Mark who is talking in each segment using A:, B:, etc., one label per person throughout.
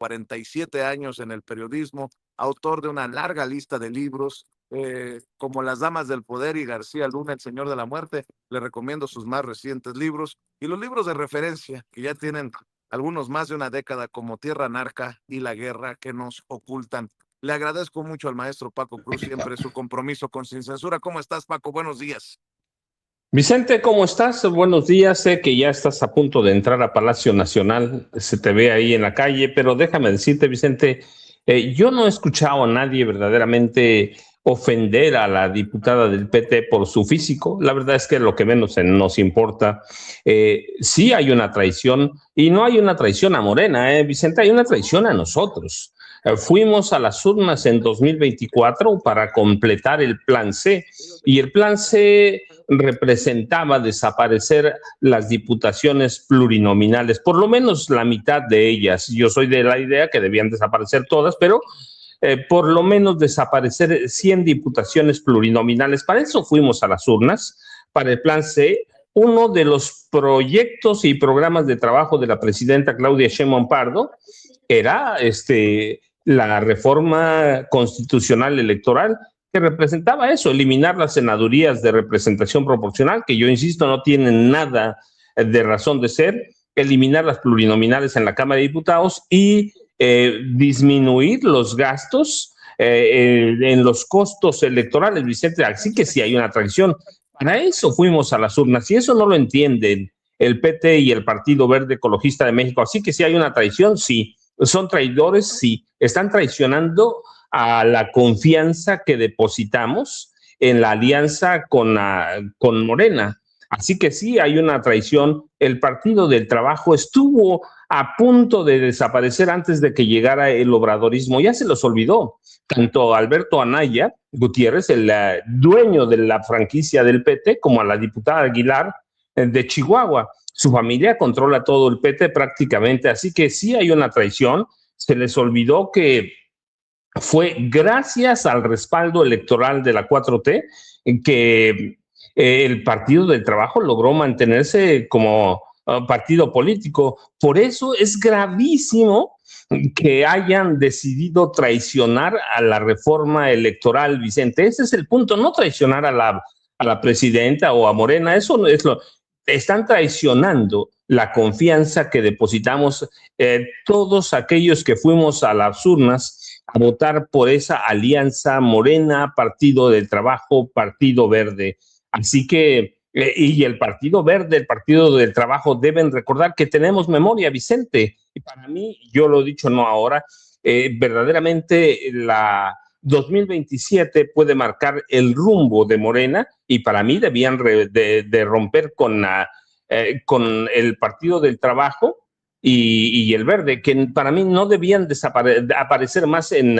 A: 47 años en el periodismo, autor de una larga lista de libros, como Las Damas del Poder y García Luna, El Señor de la Muerte. Le recomiendo sus más recientes libros y los libros de referencia que ya tienen algunos más de una década, como Tierra Narca y La Guerra que nos ocultan. Le agradezco mucho al maestro Paco Cruz siempre su compromiso con Sin Censura. ¿Cómo estás, Paco? Buenos días.
B: Vicente, ¿cómo estás? Buenos días. Sé que ya estás a punto de entrar a Palacio Nacional, se te ve ahí en la calle, pero déjame decirte, Vicente, yo no he escuchado a nadie verdaderamente ofender a la diputada del PT por su físico. La verdad es que lo que menos nos importa. Sí hay una traición, y no hay una traición a Morena, Vicente, hay una traición a nosotros. Fuimos a las urnas en 2024 para completar el Plan C, y el Plan C representaba desaparecer las diputaciones plurinominales, por lo menos la mitad de ellas. Yo soy de la idea que debían desaparecer todas, pero por lo menos desaparecer 100 diputaciones plurinominales. Para eso fuimos a las urnas, para el Plan C. Uno de los proyectos y programas de trabajo de la presidenta Claudia Sheinbaum Pardo era la reforma constitucional electoral, que representaba eso, eliminar las senadurías de representación proporcional, que yo insisto no tienen nada de razón de ser, eliminar las plurinominales en la Cámara de Diputados y disminuir los gastos en los costos electorales, Vicente. Así que sí hay una traición. Para eso fuimos a las urnas, y eso no lo entienden el PT y el Partido Verde Ecologista de México. Así que sí hay una traición, sí. Son traidores, sí. Están traicionando a la confianza que depositamos en la alianza con Morena. Así que sí, hay una traición. El Partido del Trabajo estuvo a punto de desaparecer antes de que llegara el obradorismo. Ya se los olvidó. Tanto Alberto Anaya Gutiérrez, el dueño de la franquicia del PT, como a la diputada Aguilar de Chihuahua. Su familia controla todo el PT prácticamente. Así que sí hay una traición. Se les olvidó que fue gracias al respaldo electoral de la 4T que el Partido del Trabajo logró mantenerse como partido político. Por eso es gravísimo que hayan decidido traicionar a la reforma electoral, Vicente. Ese es el punto, no traicionar a la presidenta o a Morena. Eso no es lo... Están traicionando la confianza que depositamos todos aquellos que fuimos a las urnas a votar por esa alianza Morena, Partido del Trabajo, Partido Verde. Así que, y el Partido Verde, el Partido del Trabajo deben recordar que tenemos memoria, Vicente. Y para mí, yo lo he dicho no ahora, verdaderamente la 2027 puede marcar el rumbo de Morena, y para mí debían de romper con el Partido del Trabajo y el Verde, que para mí no debían aparecer más en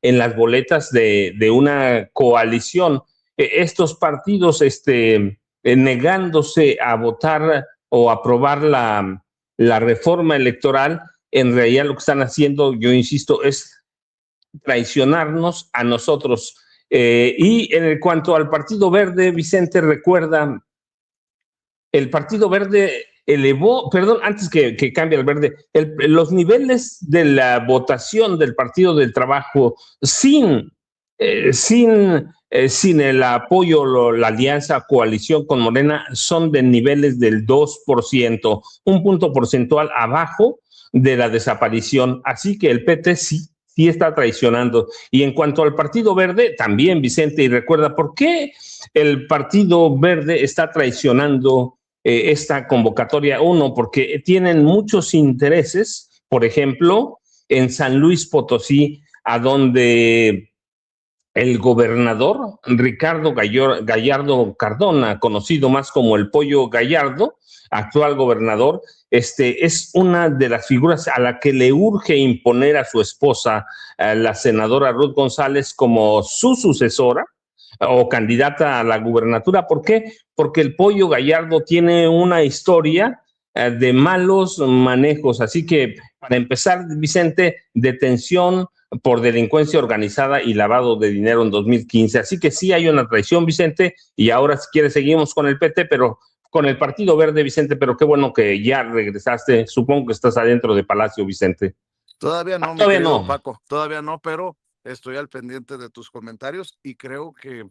B: las boletas de una coalición. Estos partidos negándose a votar o aprobar la reforma electoral, en realidad lo que están haciendo, yo insisto, es traicionarnos a nosotros. Y en cuanto al Partido Verde, Vicente, recuerda, el Partido Verde elevó, perdón, antes que cambie el Verde, los niveles de la votación del Partido del Trabajo sin el apoyo, la alianza, coalición con Morena, son de niveles del 2%, un punto porcentual abajo de la desaparición. Así que el PT sí está traicionando. Y en cuanto al Partido Verde, también, Vicente, y recuerda, ¿por qué el Partido Verde está traicionando esta convocatoria? Uno, porque tienen muchos intereses, por ejemplo, en San Luis Potosí, a donde el gobernador Ricardo Gallardo Cardona, conocido más como el Pollo Gallardo, actual gobernador, es una de las figuras a la que le urge imponer a su esposa, la senadora Ruth González, como su sucesora o candidata a la gubernatura. ¿Por qué? Porque el Pollo Gallardo tiene una historia de malos manejos. Así que, para empezar, Vicente, detención por delincuencia organizada y lavado de dinero en 2015. Así que sí hay una traición, Vicente, y ahora si quieres seguimos con el PT, pero con el Partido Verde, Vicente, pero qué bueno que ya regresaste. Supongo que estás adentro de Palacio, Vicente.
A: Todavía no, mi
B: Todavía
A: querido
B: no.
A: Paco, todavía no, pero estoy al pendiente de tus comentarios y creo que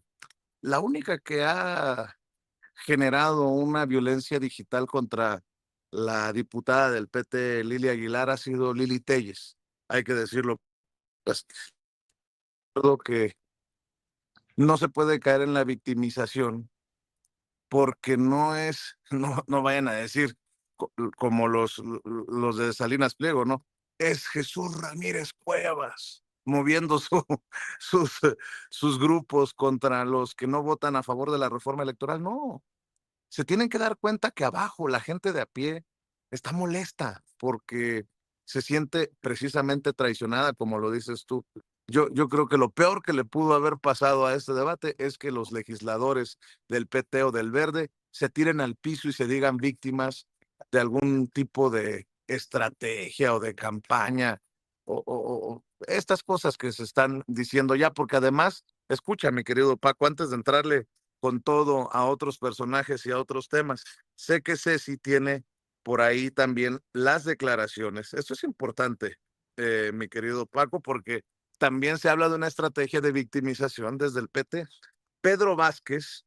A: la única que ha generado una violencia digital contra la diputada del PT, Lili Aguilar, ha sido Lili Telles. Hay que decirlo, pues, creo que no se puede caer en la victimización porque no es, no vayan a decir como los de Salinas Pliego, ¿no? Es Jesús Ramírez Cuevas moviendo sus, sus grupos contra los que no votan a favor de la reforma electoral. No, se tienen que dar cuenta que abajo la gente de a pie está molesta porque se siente precisamente traicionada, como lo dices tú. Yo creo que lo peor que le pudo haber pasado a este debate es que los legisladores del PT o del Verde se tiren al piso y se digan víctimas de algún tipo de estrategia o de campaña o estas cosas que se están diciendo ya, porque además, escucha, mi querido Paco, antes de entrarle con todo a otros personajes y a otros temas. Sé que Ceci tiene por ahí también las declaraciones. Esto es importante, mi querido Paco, porque también se habla de una estrategia de victimización desde el PT. Pedro Vázquez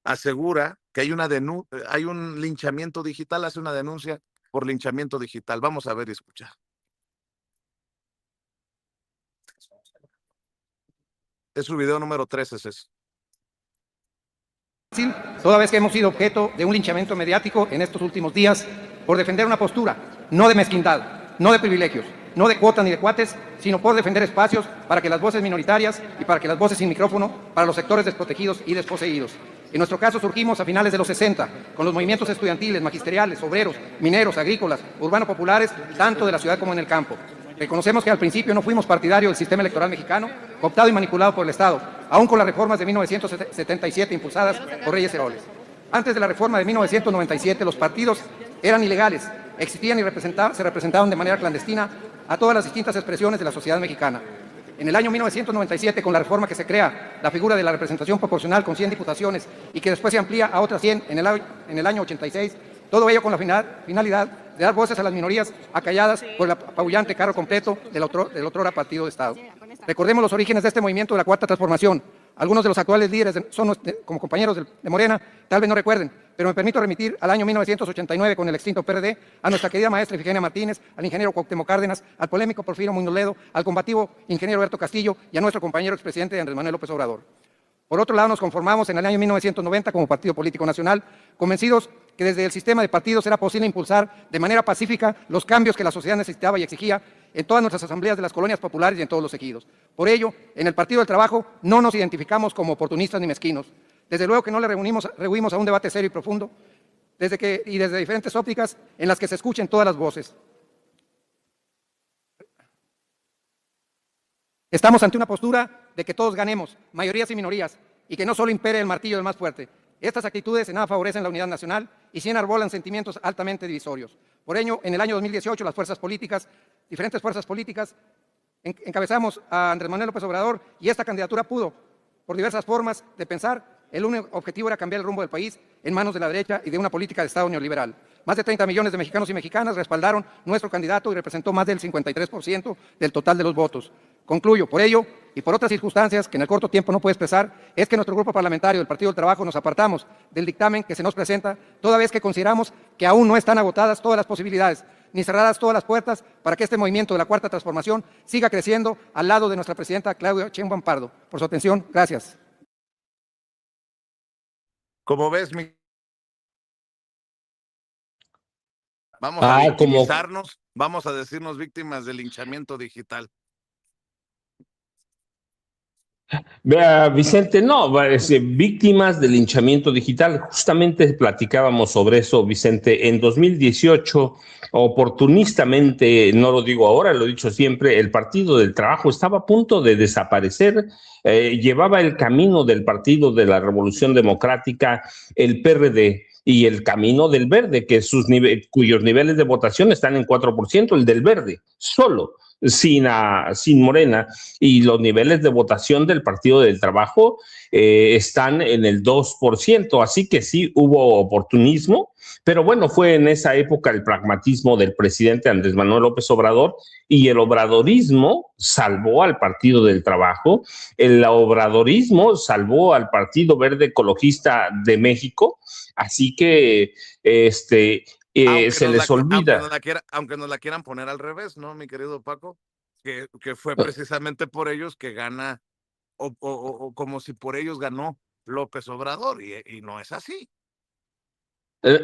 A: asegura que hay un linchamiento digital, hace una denuncia por linchamiento digital. Vamos a ver y escuchar. Es su video número 13, Ceci.
C: Toda vez que hemos sido objeto de un linchamiento mediático en estos últimos días por defender una postura, no de mezquindad, no de privilegios, no de cuotas ni de cuates, sino por defender espacios para que las voces minoritarias y para que las voces sin micrófono, para los sectores desprotegidos y desposeídos. En nuestro caso surgimos a finales de los 60, con los movimientos estudiantiles, magisteriales, obreros, mineros, agrícolas, urbano-populares, tanto de la ciudad como en el campo. Reconocemos que al principio no fuimos partidarios del sistema electoral mexicano, cooptado y manipulado por el Estado, aún con las reformas de 1977 impulsadas por Reyes Heroles. Antes de la reforma de 1997, los partidos eran ilegales, existían y se representaban de manera clandestina a todas las distintas expresiones de la sociedad mexicana. En el año 1997, con la reforma que se crea la figura de la representación proporcional con 100 diputaciones y que después se amplía a otras 100 en el año 86, todo ello con la finalidad de dar voces a las minorías acalladas por el apabullante cargo completo del otrora Partido de Estado. Recordemos los orígenes de este movimiento de la Cuarta Transformación. Algunos de los actuales líderes son como compañeros de Morena, tal vez no recuerden, pero me permito remitir al año 1989 con el extinto PRD, a nuestra querida maestra Ifigenia Martínez, al ingeniero Cuauhtémoc Cárdenas, al polémico Porfirio Muñoz Ledo, al combativo ingeniero Berto Castillo y a nuestro compañero expresidente Andrés Manuel López Obrador. Por otro lado, nos conformamos en el año 1990 como Partido Político Nacional, convencidos que desde el sistema de partidos era posible impulsar de manera pacífica los cambios que la sociedad necesitaba y exigía en todas nuestras asambleas de las colonias populares y en todos los ejidos. Por ello, en el Partido del Trabajo no nos identificamos como oportunistas ni mezquinos. Desde luego que no le rehuimos a un debate serio y profundo, desde diferentes ópticas en las que se escuchen todas las voces. Estamos ante una postura de que todos ganemos, mayorías y minorías, y que no solo impere el martillo del más fuerte. Estas actitudes en nada favorecen la unidad nacional y sí enarbolan sentimientos altamente divisorios. Por ello, en el año 2018, diferentes fuerzas políticas, encabezamos a Andrés Manuel López Obrador y esta candidatura pudo, por diversas formas de pensar, el único objetivo era cambiar el rumbo del país en manos de la derecha y de una política de Estado neoliberal. Más de 30 millones de mexicanos y mexicanas respaldaron nuestro candidato y representó más del 53% del total de los votos. Concluyo, por ello, y por otras circunstancias que en el corto tiempo no puedo expresar, es que nuestro grupo parlamentario del Partido del Trabajo nos apartamos del dictamen que se nos presenta, toda vez que consideramos que aún no están agotadas todas las posibilidades, ni cerradas todas las puertas para que este movimiento de la Cuarta Transformación siga creciendo al lado de nuestra presidenta Claudia Sheinbaum Pardo. Por su atención, gracias.
A: Como ves, vamos a victimizarnos, vamos a decirnos víctimas del linchamiento digital.
B: Vea, Vicente, no, víctimas del linchamiento digital. Justamente platicábamos sobre eso, Vicente. En 2018, oportunistamente, no lo digo ahora, lo he dicho siempre, el Partido del Trabajo estaba a punto de desaparecer. Llevaba el camino del Partido de la Revolución Democrática, el PRD, y el camino del Verde, que cuyos niveles de votación están en 4%, el del Verde, solo. sin Morena, y los niveles de votación del Partido del Trabajo están en el 2%, así que sí hubo oportunismo, pero bueno, fue en esa época el pragmatismo del presidente Andrés Manuel López Obrador, y el obradorismo salvó al Partido del Trabajo, el obradorismo salvó al Partido Verde Ecologista de México, así que se les olvida.
A: Aunque nos la quieran poner al revés, ¿no, mi querido Paco? Que fue precisamente por ellos que gana, o como si por ellos ganó López Obrador, y no es así.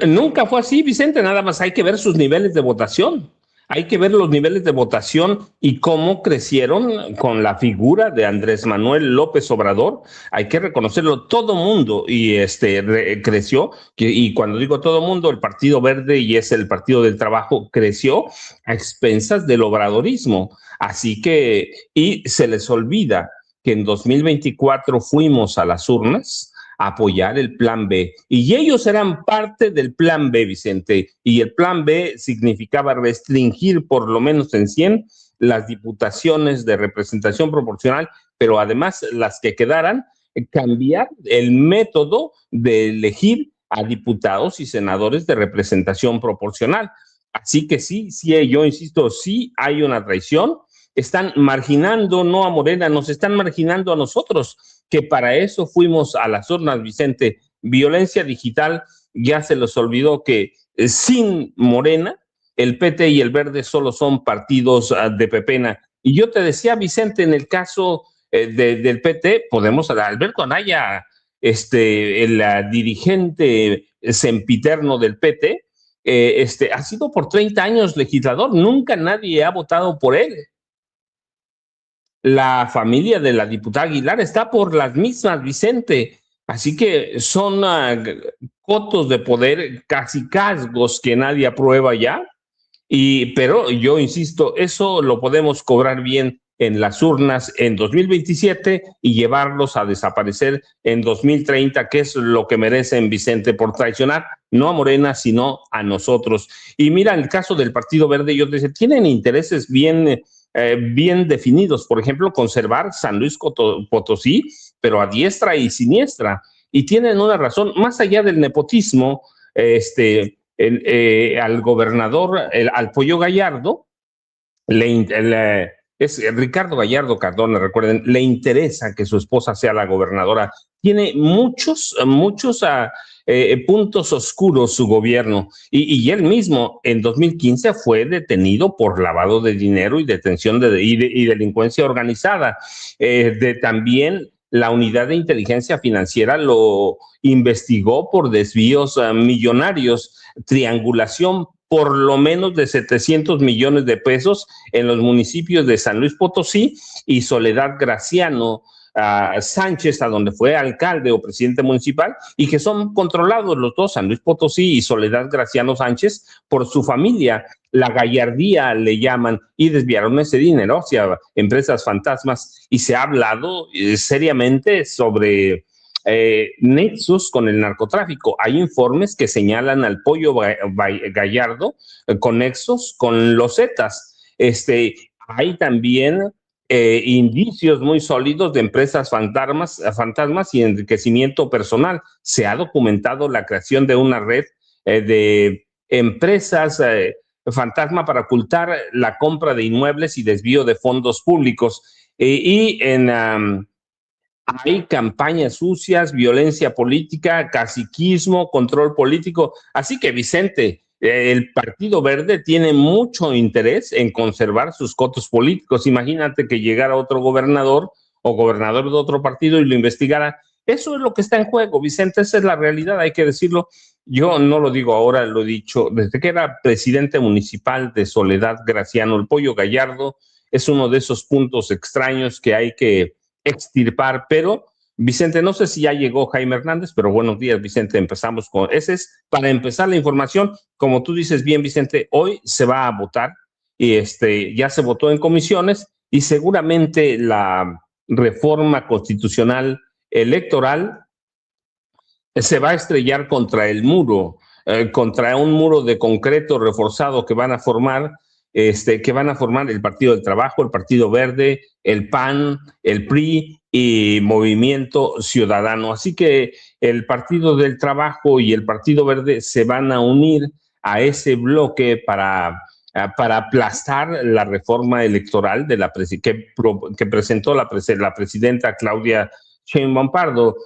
B: Nunca fue así, Vicente, nada más hay que ver sus niveles de votación. Hay que ver los niveles de votación y cómo crecieron con la figura de Andrés Manuel López Obrador. Hay que reconocerlo, todo mundo creció, y cuando digo todo mundo, el Partido Verde, y es el Partido del Trabajo, creció a expensas del obradorismo. Así que, y se les olvida que en 2024 fuimos a las urnas a apoyar el plan B, y ellos eran parte del plan B, Vicente, y el plan B significaba restringir por lo menos en 100 las diputaciones de representación proporcional, pero además las que quedaran, cambiar el método de elegir a diputados y senadores de representación proporcional. Así que sí, yo insisto, sí hay una traición. Están marginando no a Morena, nos están marginando a nosotros, que para eso fuimos a las urnas, Vicente. Violencia digital, ya se les olvidó que sin Morena, el PT y el Verde solo son partidos de pepena. Y yo te decía, Vicente, en el caso del PT, podemos, Alberto Anaya, el dirigente sempiterno del PT, ha sido por 30 años legislador, nunca nadie ha votado por él. La familia de la diputada Aguilar está por las mismas, Vicente. Así que son cotos de poder, cacicazgos que nadie aprueba ya. Pero yo insisto, eso lo podemos cobrar bien en las urnas en 2027 y llevarlos a desaparecer en 2030, que es lo que merecen, Vicente, por traicionar no a Morena, sino a nosotros. Y mira, en el caso del Partido Verde, yo te decía, tienen intereses bien definidos. Por ejemplo, conservar San Luis Potosí, pero a diestra y siniestra. Y tienen una razón, más allá del nepotismo, al gobernador, al Pollo Gallardo, es Ricardo Gallardo Cardona, recuerden, le interesa que su esposa sea la gobernadora. Tiene muchos puntos oscuros su gobierno, y él mismo en 2015 fue detenido por lavado de dinero y detención y delincuencia organizada. También la unidad de inteligencia financiera lo investigó por desvíos millonarios, triangulación por lo menos de 700 millones de pesos en los municipios de San Luis Potosí y Soledad Graciano Sánchez, a donde fue alcalde o presidente municipal, y que son controlados los dos, San Luis Potosí y Soledad Graciano Sánchez, por su familia. La gallardía le llaman, y desviaron ese dinero hacia empresas fantasmas, y se ha hablado seriamente sobre nexos con el narcotráfico. Hay informes que señalan al Pollo Gallardo con nexos con los Zetas. Hay también indicios muy sólidos de empresas fantasmas y enriquecimiento personal. Se ha documentado la creación de una red de empresas fantasma para ocultar la compra de inmuebles y desvío de fondos públicos. Hay campañas sucias, violencia política, caciquismo, control político. Así que, Vicente, el Partido Verde tiene mucho interés en conservar sus cotos políticos. Imagínate que llegara otro gobernador o gobernador de otro partido y lo investigara. Eso es lo que está en juego, Vicente, esa es la realidad, hay que decirlo. Yo no lo digo ahora, lo he dicho desde que era presidente municipal de Soledad Graciano. El Pollo Gallardo es uno de esos puntos extraños que hay que extirpar, pero Vicente, no sé si ya llegó Jaime Hernández, pero buenos días, Vicente, empezamos con, ese es para empezar la información. Como tú dices bien, Vicente, hoy se va a votar y ya se votó en comisiones, y seguramente la reforma constitucional electoral se va a estrellar contra el muro, contra un muro de concreto reforzado que van a formar que van a formar el Partido del Trabajo, el Partido Verde, el PAN, el PRI y Movimiento Ciudadano. Así que el Partido del Trabajo y el Partido Verde se van a unir a ese bloque para aplastar la reforma electoral de que presentó la presidenta Claudia Sheinbaum Pardo,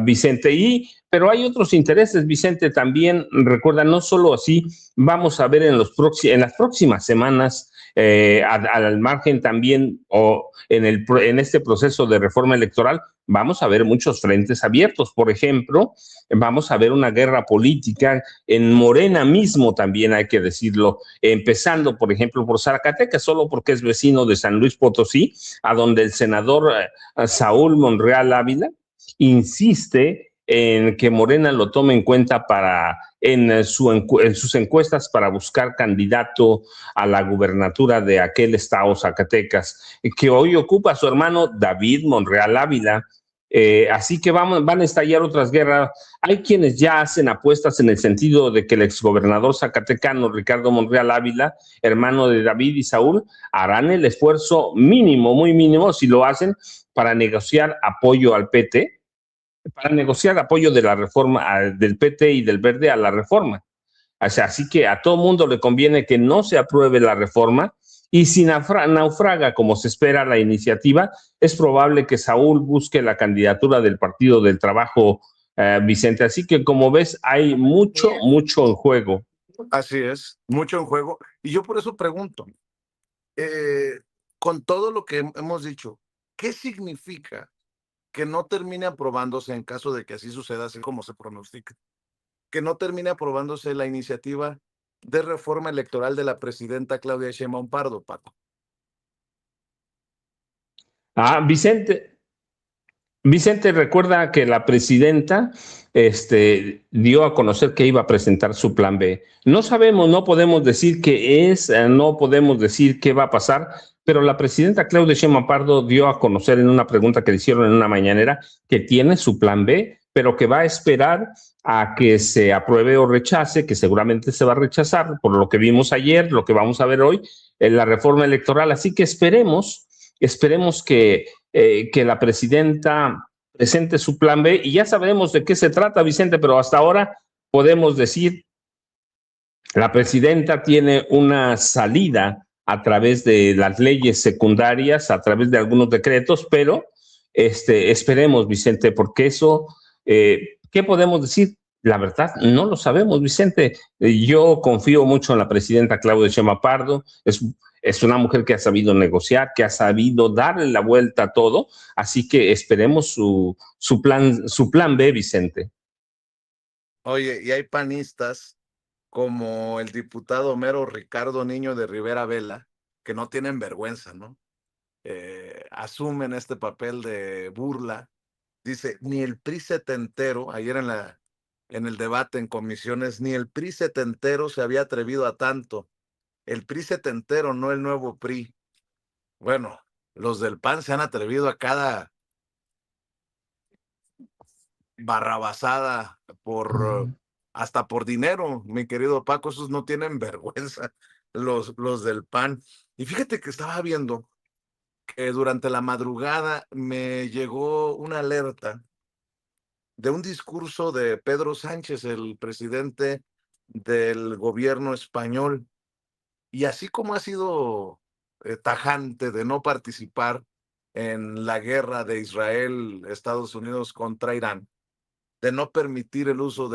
B: Vicente. Pero hay otros intereses, Vicente, también. Recuerda, no solo así, vamos a ver en las próximas semanas, al margen también, o en este proceso de reforma electoral, vamos a ver muchos frentes abiertos. Por ejemplo, vamos a ver una guerra política en Morena mismo, también hay que decirlo, empezando, por ejemplo, por Zacatecas, solo porque es vecino de San Luis Potosí, a donde el senador Saúl Monreal Ávila insiste en que Morena lo tome en cuenta en sus encuestas para buscar candidato a la gubernatura de aquel estado, Zacatecas, que hoy ocupa su hermano David Monreal Ávila. Así que van a estallar otras guerras. Hay quienes ya hacen apuestas en el sentido de que el exgobernador zacatecano Ricardo Monreal Ávila, hermano de David y Saúl, harán el esfuerzo mínimo, muy mínimo, si lo hacen, para negociar apoyo al PT, para negociar apoyo de la reforma del PT y del Verde a la reforma. O sea, así que a todo mundo le conviene que no se apruebe la reforma, y si naufraga como se espera la iniciativa, es probable que Saúl busque la candidatura del Partido del Trabajo, Vicente. Así que, como ves, hay mucho en juego.
A: Así es, mucho en juego. Y yo por eso pregunto, con todo lo que hemos dicho, ¿qué significa que no termine aprobándose, en caso de que así suceda, así como se pronostica, que no termine aprobándose la iniciativa de reforma electoral de la presidenta Claudia Sheinbaum Pardo, Paco?
B: Vicente, recuerda que la presidenta dio a conocer que iba a presentar su plan B. No sabemos, no podemos decir qué es, no podemos decir qué va a pasar, pero la presidenta Claudia Sheinbaum Pardo dio a conocer en una pregunta que le hicieron en una mañanera que tiene su plan B, pero que va a esperar a que se apruebe o rechace, que seguramente se va a rechazar por lo que vimos ayer, lo que vamos a ver hoy, en la reforma electoral. Así que esperemos que la presidenta presente su plan B, y ya sabremos de qué se trata, Vicente, pero hasta ahora podemos decir, la presidenta tiene una salida a través de las leyes secundarias, a través de algunos decretos, pero esperemos, Vicente, porque eso, ¿qué podemos decir? La verdad, no lo sabemos, Vicente. Yo confío mucho en la presidenta Claudia Sheinbaum Pardo. Es una mujer que ha sabido negociar, que ha sabido darle la vuelta a todo. Así que esperemos su plan B, Vicente.
A: Oye, y hay panistas como el diputado mero Ricardo Niño de Rivera Vela, que no tienen vergüenza, ¿no? Asumen este papel de burla. Dice, ni el PRI setentero, ayer en el debate en comisiones, ni el PRI setentero se había atrevido a tanto. El PRI setentero, no el nuevo PRI. Bueno, los del PAN se han atrevido a cada barrabasada hasta por dinero, mi querido Paco. Esos no tienen vergüenza, los del PAN. Y fíjate que estaba viendo que durante la madrugada me llegó una alerta de un discurso de Pedro Sánchez, el presidente del gobierno español. Y así como ha sido tajante de no participar en la guerra de Israel, Estados Unidos contra Irán, de no permitir el uso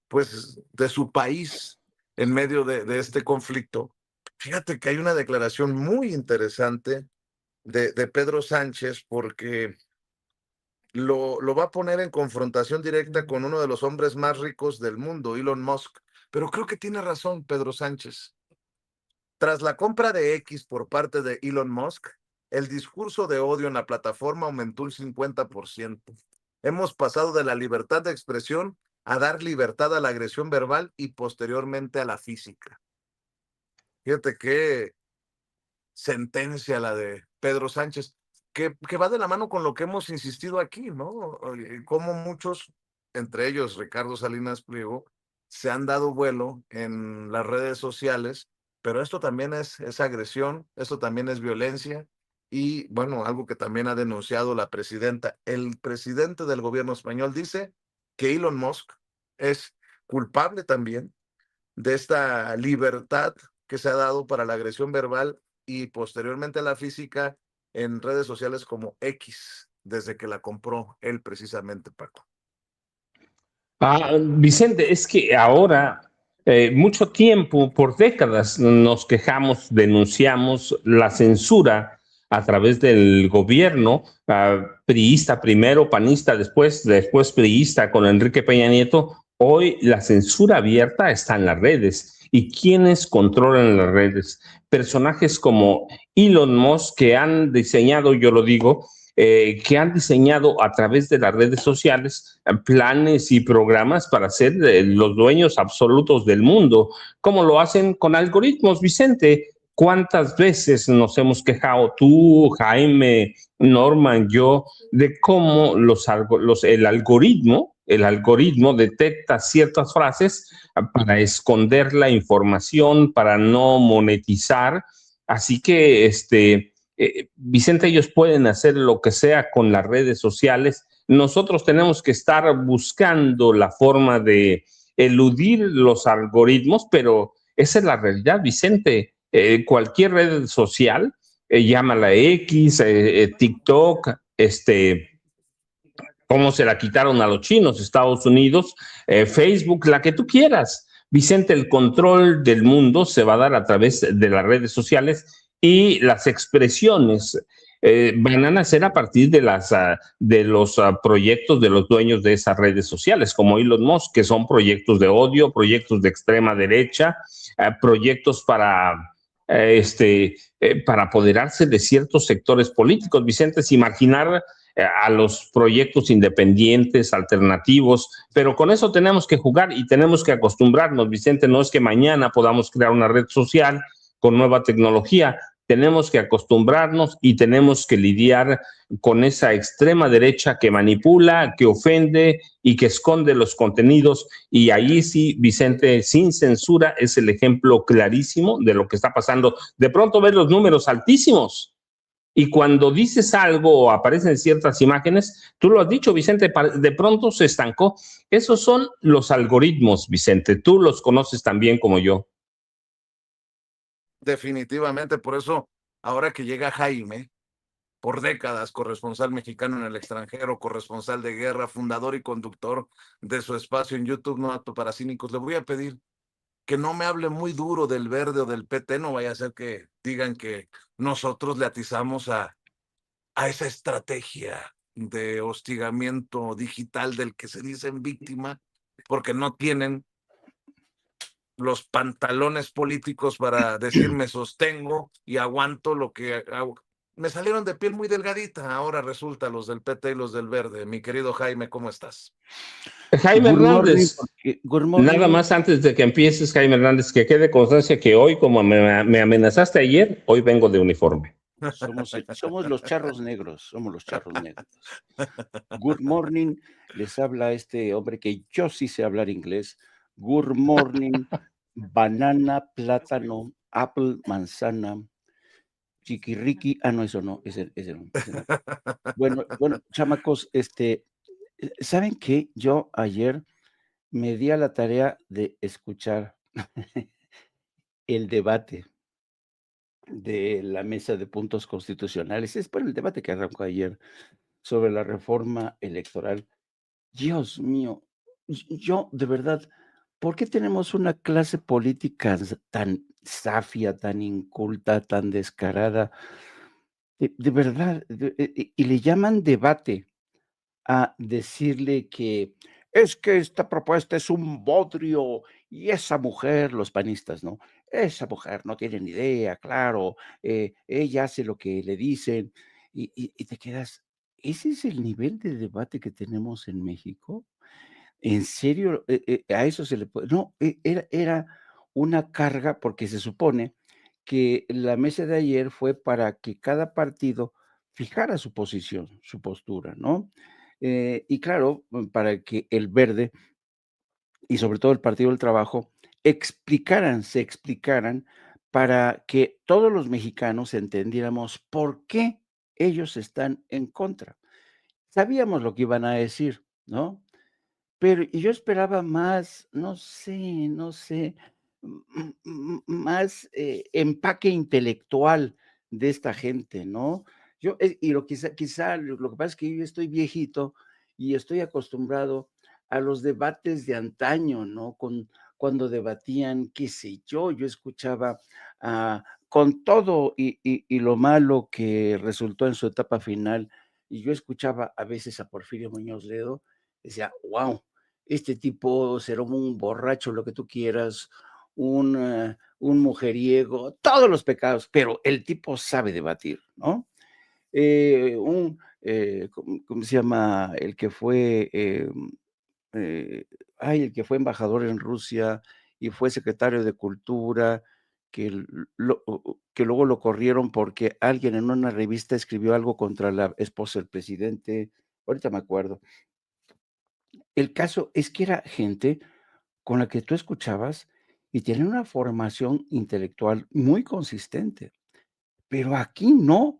A: pues, de su país en medio de este conflicto. Fíjate que hay una declaración muy interesante de Pedro Sánchez, porque lo va a poner en confrontación directa con uno de los hombres más ricos del mundo, Elon Musk. Pero creo que tiene razón Pedro Sánchez. Tras la compra de X por parte de Elon Musk, el discurso de odio en la plataforma aumentó un 50%. Hemos pasado de la libertad de expresión a dar libertad a la agresión verbal y posteriormente a la física. Fíjate qué sentencia la de Pedro Sánchez, que va de la mano con lo que hemos insistido aquí, ¿no? Como muchos, entre ellos Ricardo Salinas Pliego, se han dado vuelo en las redes sociales pero esto también es agresión, esto también es violencia. Y bueno, algo que también ha denunciado la presidenta, el presidente del gobierno español dice que Elon Musk es culpable también de esta libertad que se ha dado para la agresión verbal y posteriormente la física en redes sociales como X, desde que la compró él precisamente, Paco.
B: Vicente, es que ahora, mucho tiempo, por décadas, nos quejamos, denunciamos la censura a través del gobierno, priista primero, panista después priista con Enrique Peña Nieto. Hoy la censura abierta está en las redes. ¿Y quiénes controlan las redes? Personajes como Elon Musk, que han diseñado, yo lo digo, que han diseñado a través de las redes sociales planes y programas para ser los dueños absolutos del mundo, como lo hacen con algoritmos, Vicente. ¿Cuántas veces nos hemos quejado tú, Jaime, Norman, yo, de cómo el algoritmo detecta ciertas frases para esconder la información, para no monetizar? Así que, Vicente, ellos pueden hacer lo que sea con las redes sociales. Nosotros tenemos que estar buscando la forma de eludir los algoritmos, pero esa es la realidad, Vicente. Cualquier red social, llámala X, TikTok, cómo se la quitaron a los chinos, Estados Unidos, Facebook, la que tú quieras. Vicente, el control del mundo se va a dar a través de las redes sociales y las expresiones van a nacer a partir de los proyectos de los dueños de esas redes sociales, como Elon Musk, que son proyectos de odio, proyectos de extrema derecha, proyectos para apoderarse de ciertos sectores políticos. Vicente, es imaginar a los proyectos independientes, alternativos, pero con eso tenemos que jugar y tenemos que acostumbrarnos, Vicente. No es que mañana podamos crear una red social con nueva tecnología, tenemos que acostumbrarnos y tenemos que lidiar con esa extrema derecha que manipula, que ofende y que esconde los contenidos. Y ahí sí, Vicente, sin censura, es el ejemplo clarísimo de lo que está pasando. De pronto ves los números altísimos y cuando dices algo o aparecen ciertas imágenes, tú lo has dicho, Vicente, de pronto se estancó. Esos son los algoritmos, Vicente. Tú los conoces tan bien como yo.
A: Definitivamente, por eso, ahora que llega Jaime, por décadas corresponsal mexicano en el extranjero, corresponsal de guerra, fundador y conductor de su espacio en YouTube No Apto para Cínicos, le voy a pedir que no me hable muy duro del Verde o del PT, no vaya a ser que digan que nosotros le atizamos a esa estrategia de hostigamiento digital del que se dicen víctima, porque no tienen los pantalones políticos para decir me sostengo y aguanto lo que hago. Me salieron de piel muy delgadita, ahora resulta los del PT y los del Verde. Mi querido Jaime, ¿cómo estás?
B: Jaime
D: Good morning,
B: Hernández,
D: good
B: nada
D: morning.
B: más antes de que empieces, Jaime Hernández, que quede constancia que hoy, como me amenazaste ayer, hoy vengo de uniforme.
D: Somos los charros negros, somos los charros negros. Good morning, les habla este hombre que yo sí sé hablar inglés. Good morning, banana, plátano, apple, manzana, chiquirriqui. Ah, no, eso no, ese no. Bueno, chamacos, ¿saben qué? Yo ayer me di a la tarea de escuchar el debate de la mesa de puntos constitucionales. Es por el debate que arrancó ayer sobre la reforma electoral. Dios mío, yo de verdad, ¿por qué tenemos una clase política tan zafia, tan inculta, tan descarada? De verdad, y le llaman debate a decirle que es que esta propuesta es un bodrio y esa mujer, los panistas, ¿no? Esa mujer no tiene ni idea, claro, ella hace lo que le dicen y te quedas, ¿ese es el nivel de debate que tenemos en México? ¿En serio? A eso se le puede, no, era una carga porque se supone que la mesa de ayer fue para que cada partido fijara su posición, su postura, ¿no? Y claro, para que el Verde y sobre todo el Partido del Trabajo se explicaran para que todos los mexicanos entendiéramos por qué ellos están en contra. Sabíamos lo que iban a decir, ¿no? Pero y yo esperaba más, no sé, más, empaque intelectual de esta gente, ¿no? Yo, y lo quizá lo que pasa es que yo estoy viejito y estoy acostumbrado a los debates de antaño, ¿no? Cuando debatían, qué sé yo escuchaba, con todo y lo malo que resultó en su etapa final, y yo escuchaba a veces a Porfirio Muñoz Ledo, decía: "Guau, este tipo será un borracho, lo que tú quieras, un mujeriego, todos los pecados, pero el tipo sabe debatir, ¿no?". ¿Cómo se llama? El que fue, eh, el que fue embajador en Rusia y fue secretario de Cultura, que luego lo corrieron porque alguien en una revista escribió algo contra la esposa del presidente. Ahorita me acuerdo. El caso es que era gente con la que tú escuchabas y tienen una formación intelectual muy consistente, pero aquí no.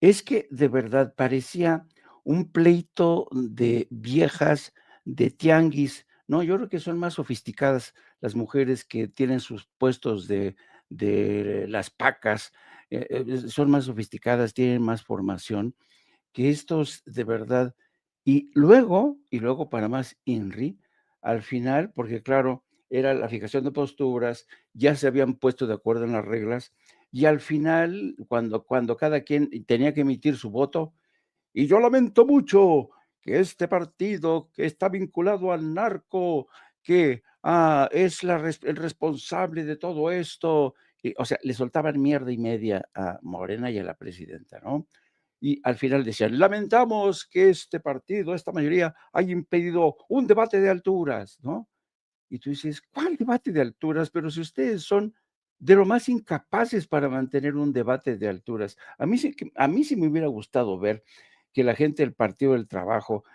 D: Es que de verdad parecía un pleito de viejas de tianguis, ¿no? Yo creo que son más sofisticadas las mujeres que tienen sus puestos de las pacas, son más sofisticadas, tienen más formación que estos de verdad. Y luego para más INRI, al final, porque claro, era la fijación de posturas, ya se habían puesto de acuerdo en las reglas, y al final, cuando cada quien tenía que emitir su voto, y yo lamento mucho que este partido que está vinculado al narco, que es el responsable de todo esto, o sea, le soltaban mierda y media a Morena y a la presidenta, ¿no? Y al final decían: "Lamentamos que este partido, esta mayoría, haya impedido un debate de alturas", ¿no? Y tú dices: "¿Cuál debate de alturas? Pero si ustedes son de lo más incapaces para mantener un debate de alturas". A mí sí me hubiera gustado ver que la gente del Partido del Trabajo,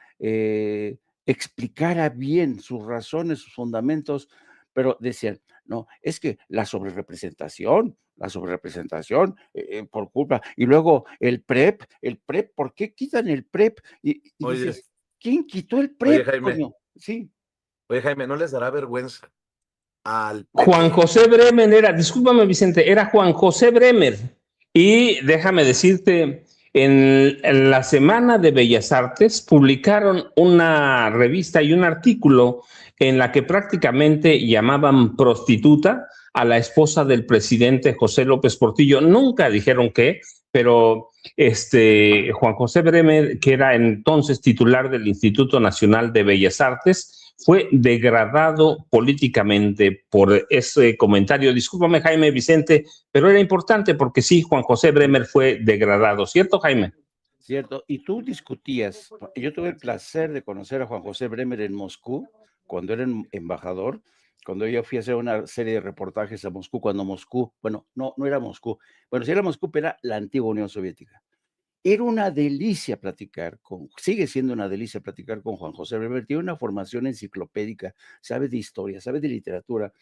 D: explicara bien sus razones, sus fundamentos, pero decían: "No, es que la sobrerepresentación, por culpa". Y luego el PREP, ¿por qué quitan el PREP? Y
A: Oye,
D: dices: "¿Quién quitó el
A: oye,
D: PREP,
A: Jaime,
D: coño?". Sí.
A: oye, Jaime, ¿no les dará vergüenza al
B: Juan
A: PT?
B: José Bremer era, discúlpame Vicente, era Juan José Bremer. Y déjame decirte, en la Semana de Bellas Artes publicaron una revista y un artículo en la que prácticamente llamaban prostituta a la esposa del presidente José López Portillo. Nunca dijeron qué, pero Juan José Bremer, que era entonces titular del Instituto Nacional de Bellas Artes, fue degradado políticamente por ese comentario. Discúlpame, Jaime Vicente, pero era importante porque sí, Juan José Bremer fue degradado, ¿cierto, Jaime?
D: Cierto, y tú discutías, yo tuve el placer de conocer a Juan José Bremer en Moscú, cuando era embajador, cuando yo fui a hacer una serie de reportajes a Moscú, cuando Moscú, bueno, no era Moscú, bueno, sí era Moscú, pero era la antigua Unión Soviética. Era una delicia sigue siendo una delicia platicar con Juan José Bremer, tiene una formación enciclopédica, sabe de historia, sabe de literatura,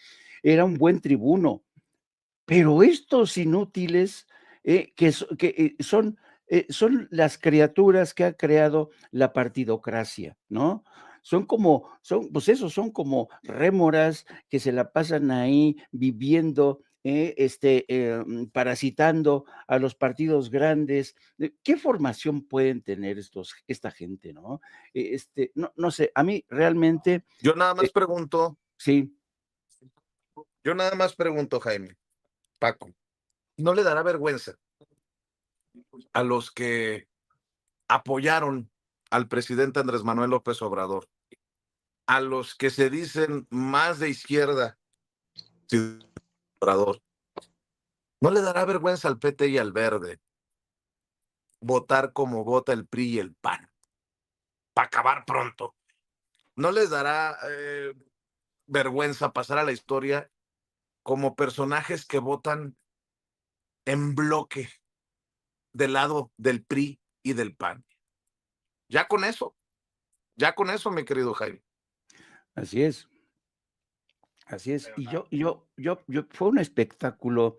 D: era un buen tribuno, pero estos inútiles, son las criaturas que ha creado la partidocracia, ¿no? Pues eso, son como rémoras que se la pasan ahí viviendo, parasitando a los partidos grandes. ¿Qué formación pueden tener esta gente, no? No sé, a mí realmente,
A: Yo nada
D: eh,
A: más pregunto,
D: sí.
A: yo nada más pregunto, Jaime, Paco, ¿no le dará vergüenza a los que apoyaron al presidente Andrés Manuel López Obrador, a los que se dicen más de izquierda, sí, Obrador? ¿No le dará vergüenza al PT y al Verde votar como vota el PRI y el PAN para acabar pronto? ¿No les dará vergüenza pasar a la historia como personajes que votan en bloque del lado del PRI y del PAN? Ya con eso, ya con eso, mi querido Jaime.
D: Así es. Así es. Y fue un espectáculo.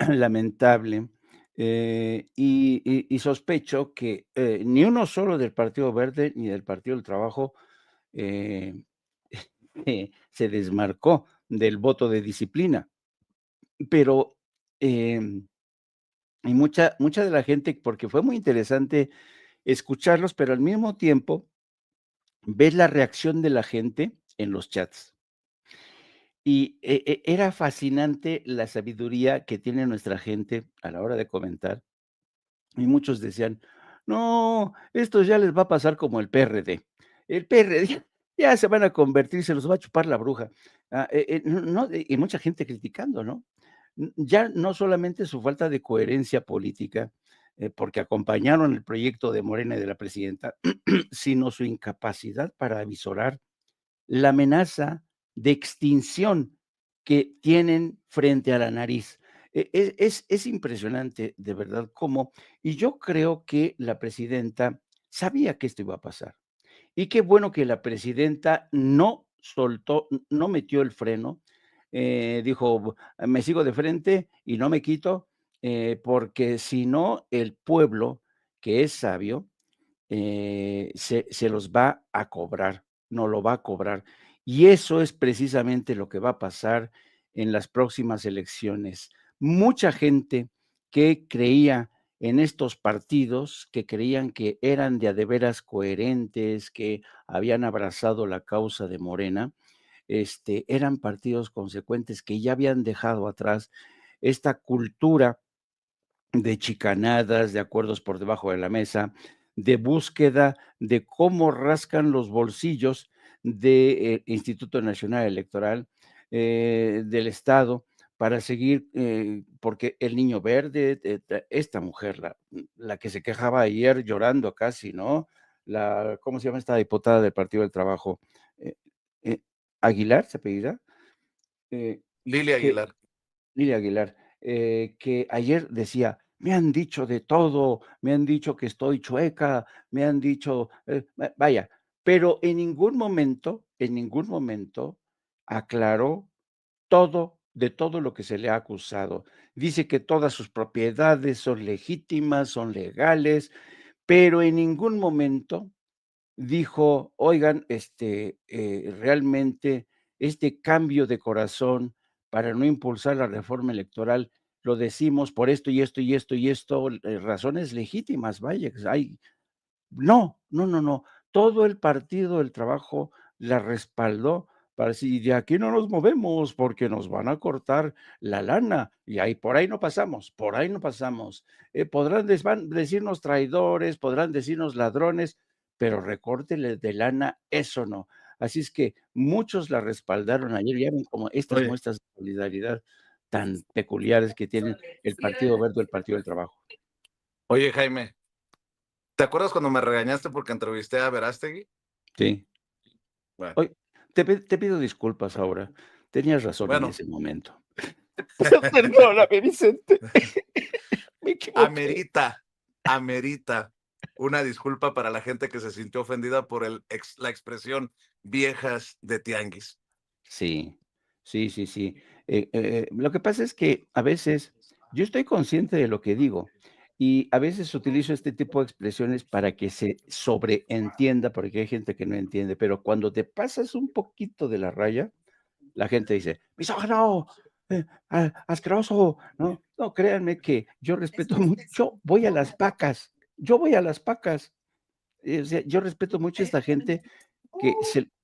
D: lamentable, y sospecho que ni uno solo del Partido Verde ni del Partido del Trabajo eh, se desmarcó del voto de disciplina, pero y mucha de la gente, porque fue muy interesante escucharlos, pero al mismo tiempo ver la reacción de la gente en los chats. Y era fascinante la sabiduría que tiene nuestra gente a la hora de comentar. Y muchos decían: "No, esto ya les va a pasar como el PRD. El PRD ya se van a convertir, se los va a chupar la bruja". No, y mucha gente criticando, ¿no? Ya no solamente su falta de coherencia política, porque acompañaron el proyecto de Morena y de la presidenta, sino su incapacidad para avisorar la amenaza de extinción que tienen frente a la nariz. Es impresionante, de verdad, cómo y yo creo que la presidenta sabía que esto iba a pasar. Y qué bueno que la presidenta no soltó, no metió el freno, dijo: "Me sigo de frente y no me quito", porque si no, el pueblo, que es sabio, se los va a cobrar, no lo va a cobrar. Y eso es precisamente lo que va a pasar en las próximas elecciones. Mucha gente que creía en estos partidos, que creían que eran de a de veras coherentes, que habían abrazado la causa de Morena, eran partidos consecuentes que ya habían dejado atrás esta cultura de chicanadas, de acuerdos por debajo de la mesa, de búsqueda de cómo rascan los bolsillos del Instituto Nacional Electoral, del Estado, para seguir, porque el Niño Verde, esta mujer, la que se quejaba ayer llorando casi, ¿no? ¿Cómo se llama esta diputada del Partido del Trabajo? Eh, eh, Aguilar, ¿se apellida? Eh,
A: Lilia
D: que
A: Aguilar.
D: Lilia Aguilar, que ayer decía: "Me han dicho de todo, me han dicho que estoy chueca, me han dicho", vaya, pero en ningún momento aclaró de todo lo que se le ha acusado. Dice que todas sus propiedades son legítimas, son legales, pero en ningún momento dijo: "Oigan, realmente este cambio de corazón para no impulsar la reforma electoral, lo decimos por esto y esto y esto y esto", razones legítimas, vaya, que hay no, no, no, no. Todo el Partido del Trabajo la respaldó para decir: "De aquí no nos movemos porque nos van a cortar la lana, y ahí por ahí no pasamos, por ahí no pasamos. Podrán van decirnos traidores, podrán decirnos ladrones, pero recórtenle de lana, eso no". Así es que muchos la respaldaron ayer, ya ven como estas
A: Oye,
D: muestras de solidaridad tan peculiares que tienen el Partido Verde, y el Partido del Trabajo.
A: oye, Jaime, ¿te acuerdas cuando me regañaste porque entrevisté a Verástegui?
D: Sí.
A: Bueno,
D: Oye, te pido disculpas ahora. Tenías razón en
A: bueno,
D: ese momento. Perdóname, Vicente. Me equivoqué.
A: amerita, amerita una disculpa para la gente que se sintió ofendida por la expresión viejas de tianguis.
D: Sí, sí, sí, sí. Lo que pasa es que a veces yo estoy consciente de lo que digo y a veces utilizo este tipo de expresiones para que se sobreentienda, porque hay gente que no entiende, pero cuando te pasas un poquito de la raya, la gente dice: "Misógino, asqueroso", ¿no? No, créanme que yo respeto mucho, voy a las pacas, yo voy a las pacas. O sea, yo respeto mucho a esta gente que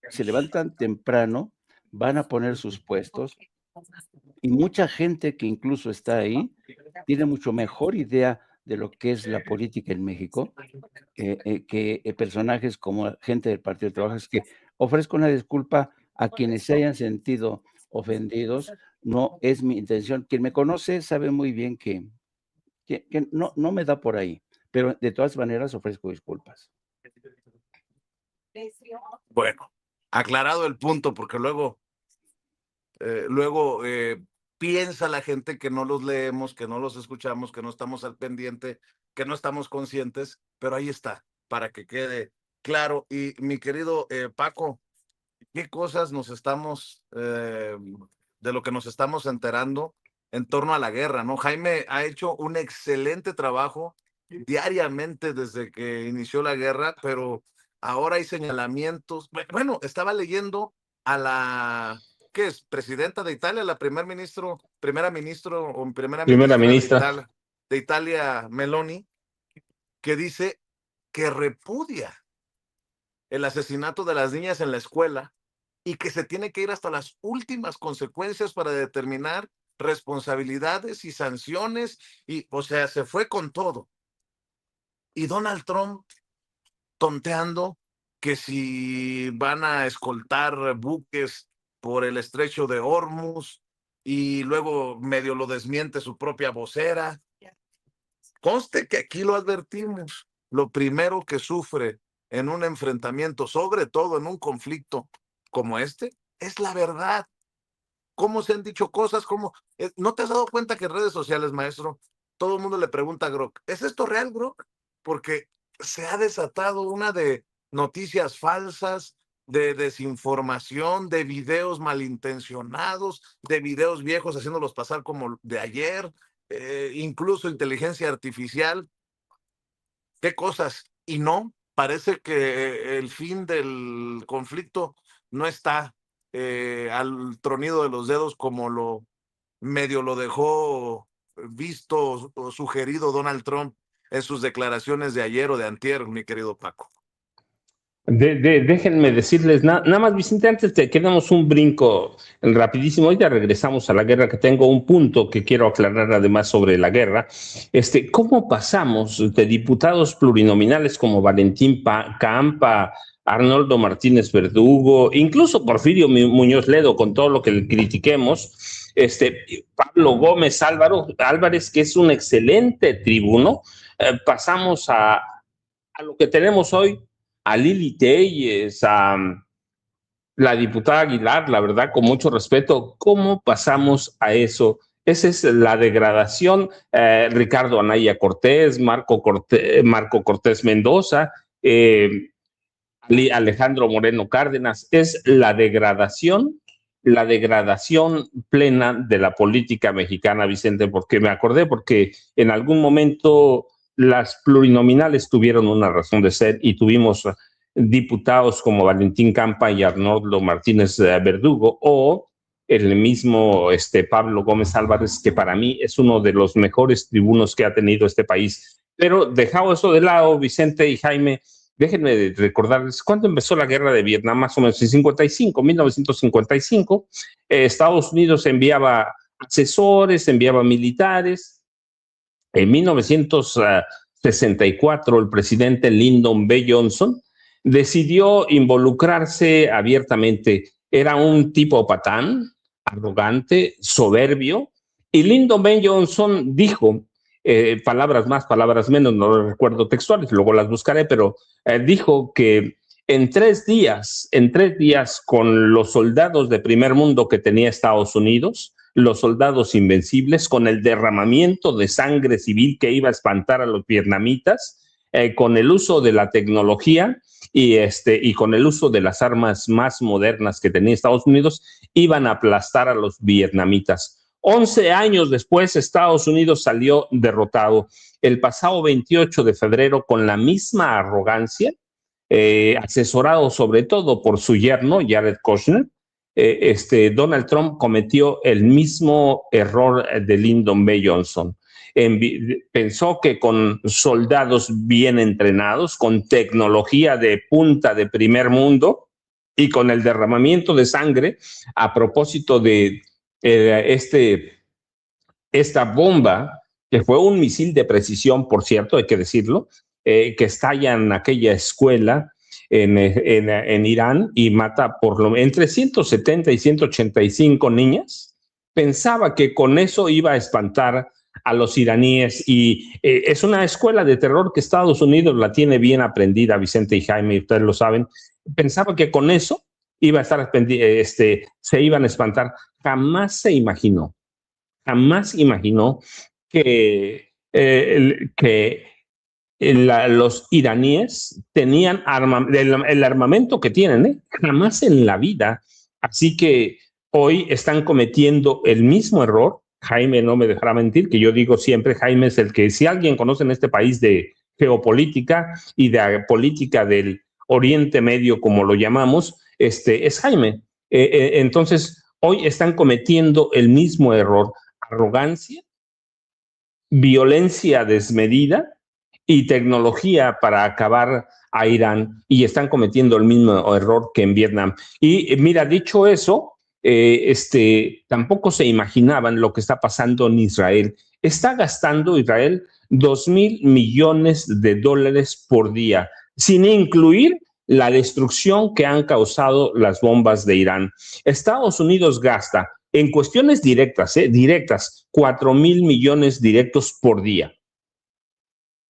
D: se levantan temprano, van a poner sus puestos, y mucha gente que incluso está ahí, tiene mucho mejor idea de lo que es la política en México, que, personajes como gente del Partido del Trabajo. Es que ofrezco una disculpa a quienes se hayan sentido ofendidos, no es mi intención. Quien me conoce sabe muy bien que no me da por ahí, pero de todas maneras ofrezco disculpas.
A: Bueno, aclarado el punto, porque luego piensa la gente que no los leemos, que no los escuchamos, que no estamos al pendiente, que no estamos conscientes, pero ahí está, para que quede claro. Y mi querido Paco, ¿qué cosas de lo que nos estamos enterando en torno a la guerra, ¿no? Jaime ha hecho un excelente trabajo diariamente desde que inició la guerra, pero ahora hay señalamientos. Bueno, estaba leyendo a la, ¿qué es? Presidenta de Italia, la primera ministra
B: Primera ministra.
A: de Italia, Meloni, que dice que repudia el asesinato de las niñas en la escuela y que se tiene que ir hasta las últimas consecuencias para determinar responsabilidades y sanciones, y, o sea, se fue con todo. Y Donald Trump tonteando que si van a escoltar buques por el estrecho de Hormuz, y luego medio lo desmiente su propia vocera. Conste que aquí lo advertimos. Lo primero que sufre en un enfrentamiento, sobre todo en un conflicto como este, es la verdad. ¿Cómo se han dicho cosas? ¿No te has dado cuenta que en redes sociales, maestro, todo el mundo le pregunta a Grok, ¿es esto real, Grok? Porque se ha desatado una de noticias falsas, de desinformación, de videos malintencionados, de videos viejos haciéndolos pasar como de ayer, incluso inteligencia artificial. ¿Qué cosas? Y no, parece que el fin del conflicto no está al tronido de los dedos como medio lo dejó visto o sugerido Donald Trump en sus declaraciones de ayer o de antier, mi querido Paco.
B: Déjenme decirles, nada más, Vicente, antes que damos un brinco rapidísimo, hoy ya regresamos a la guerra, que tengo un punto que quiero aclarar además sobre la guerra. ¿Cómo pasamos de diputados plurinominales como Valentín Campa, Arnoldo Martínez Verdugo, incluso Porfirio Muñoz Ledo, con todo lo que le critiquemos, Pablo Gómez Álvarez, que es un excelente tribuno, pasamos a lo que tenemos hoy, a Lili Telles, a la diputada Aguilar, la verdad, con mucho respeto, ¿cómo pasamos a eso? Esa es la degradación. Ricardo Anaya Cortés, Marco Cortés Mendoza, Alejandro Moreno Cárdenas, es la degradación plena de la política mexicana, Vicente, porque me acordé, porque en algún momento las plurinominales tuvieron una razón de ser y tuvimos diputados como Valentín Campa y Arnoldo Martínez Verdugo, o el mismo Pablo Gómez Álvarez, que para mí es uno de los mejores tribunos que ha tenido este país. Pero dejado eso de lado, Vicente y Jaime, déjenme recordarles cuándo empezó la guerra de Vietnam, más o menos en 1955. Estados Unidos enviaba asesores, enviaba militares. En 1964, el presidente Lyndon B. Johnson decidió involucrarse abiertamente. Era un tipo patán, arrogante, soberbio, y Lyndon B. Johnson dijo, palabras más, palabras menos, no lo recuerdo textuales, luego las buscaré, pero dijo que en 3 días, con los soldados de primer mundo que tenía Estados Unidos, los soldados invencibles, con el derramamiento de sangre civil que iba a espantar a los vietnamitas, con el uso de la tecnología y con el uso de las armas más modernas que tenía Estados Unidos, iban a aplastar a los vietnamitas. 11 años después, Estados Unidos salió derrotado. El pasado 28 de febrero, con la misma arrogancia, asesorado sobre todo por su yerno, Jared Kushner, Donald Trump cometió el mismo error de Lyndon B. Johnson. Pensó que con soldados bien entrenados, con tecnología de punta de primer mundo y con el derramamiento de sangre, a propósito de esta bomba, que fue un misil de precisión, por cierto, hay que decirlo, que estalla en aquella escuela en Irán y mata entre 170 y 185 niñas. Pensaba que con eso iba a espantar a los iraníes, y es una escuela de terror que Estados Unidos la tiene bien aprendida, Vicente y Jaime, ustedes lo saben. Pensaba que con eso iba a estar, se iban a espantar. Jamás imaginó que los iraníes tenían el armamento que tienen, jamás en la vida. Así que hoy están cometiendo el mismo error. Jaime no me dejará mentir, que yo digo siempre, Jaime es el que, si alguien conoce en este país de geopolítica y de política del Oriente Medio, como lo llamamos, es Jaime. Entonces, hoy están cometiendo el mismo error: arrogancia, violencia desmedida y tecnología para acabar a Irán, y están cometiendo el mismo error que en Vietnam. Y mira, dicho eso, tampoco se imaginaban lo que está pasando en Israel. Está gastando Israel $2,000 millones por día, sin incluir la destrucción que han causado las bombas de Irán. Estados Unidos gasta en cuestiones directas, 4,000 millones directos por día.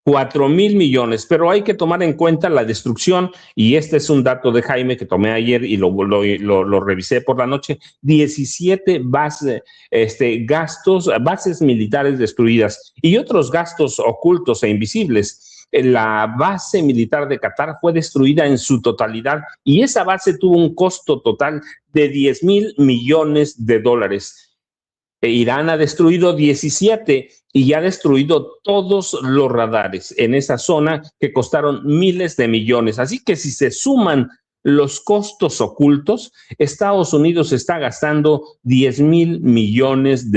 B: 4,000 millones, pero hay que tomar en cuenta la destrucción, y este es un dato de Jaime que tomé ayer y lo revisé por la noche: 17 bases militares destruidas y otros gastos ocultos e invisibles. La base militar de Qatar fue destruida en su totalidad, y esa base tuvo un costo total de $10,000 millones. Irán ha destruido 17 y ha destruido todos los radares en esa zona, que costaron miles de millones. Así que si se suman los costos ocultos, Estados Unidos está gastando $10,000 millones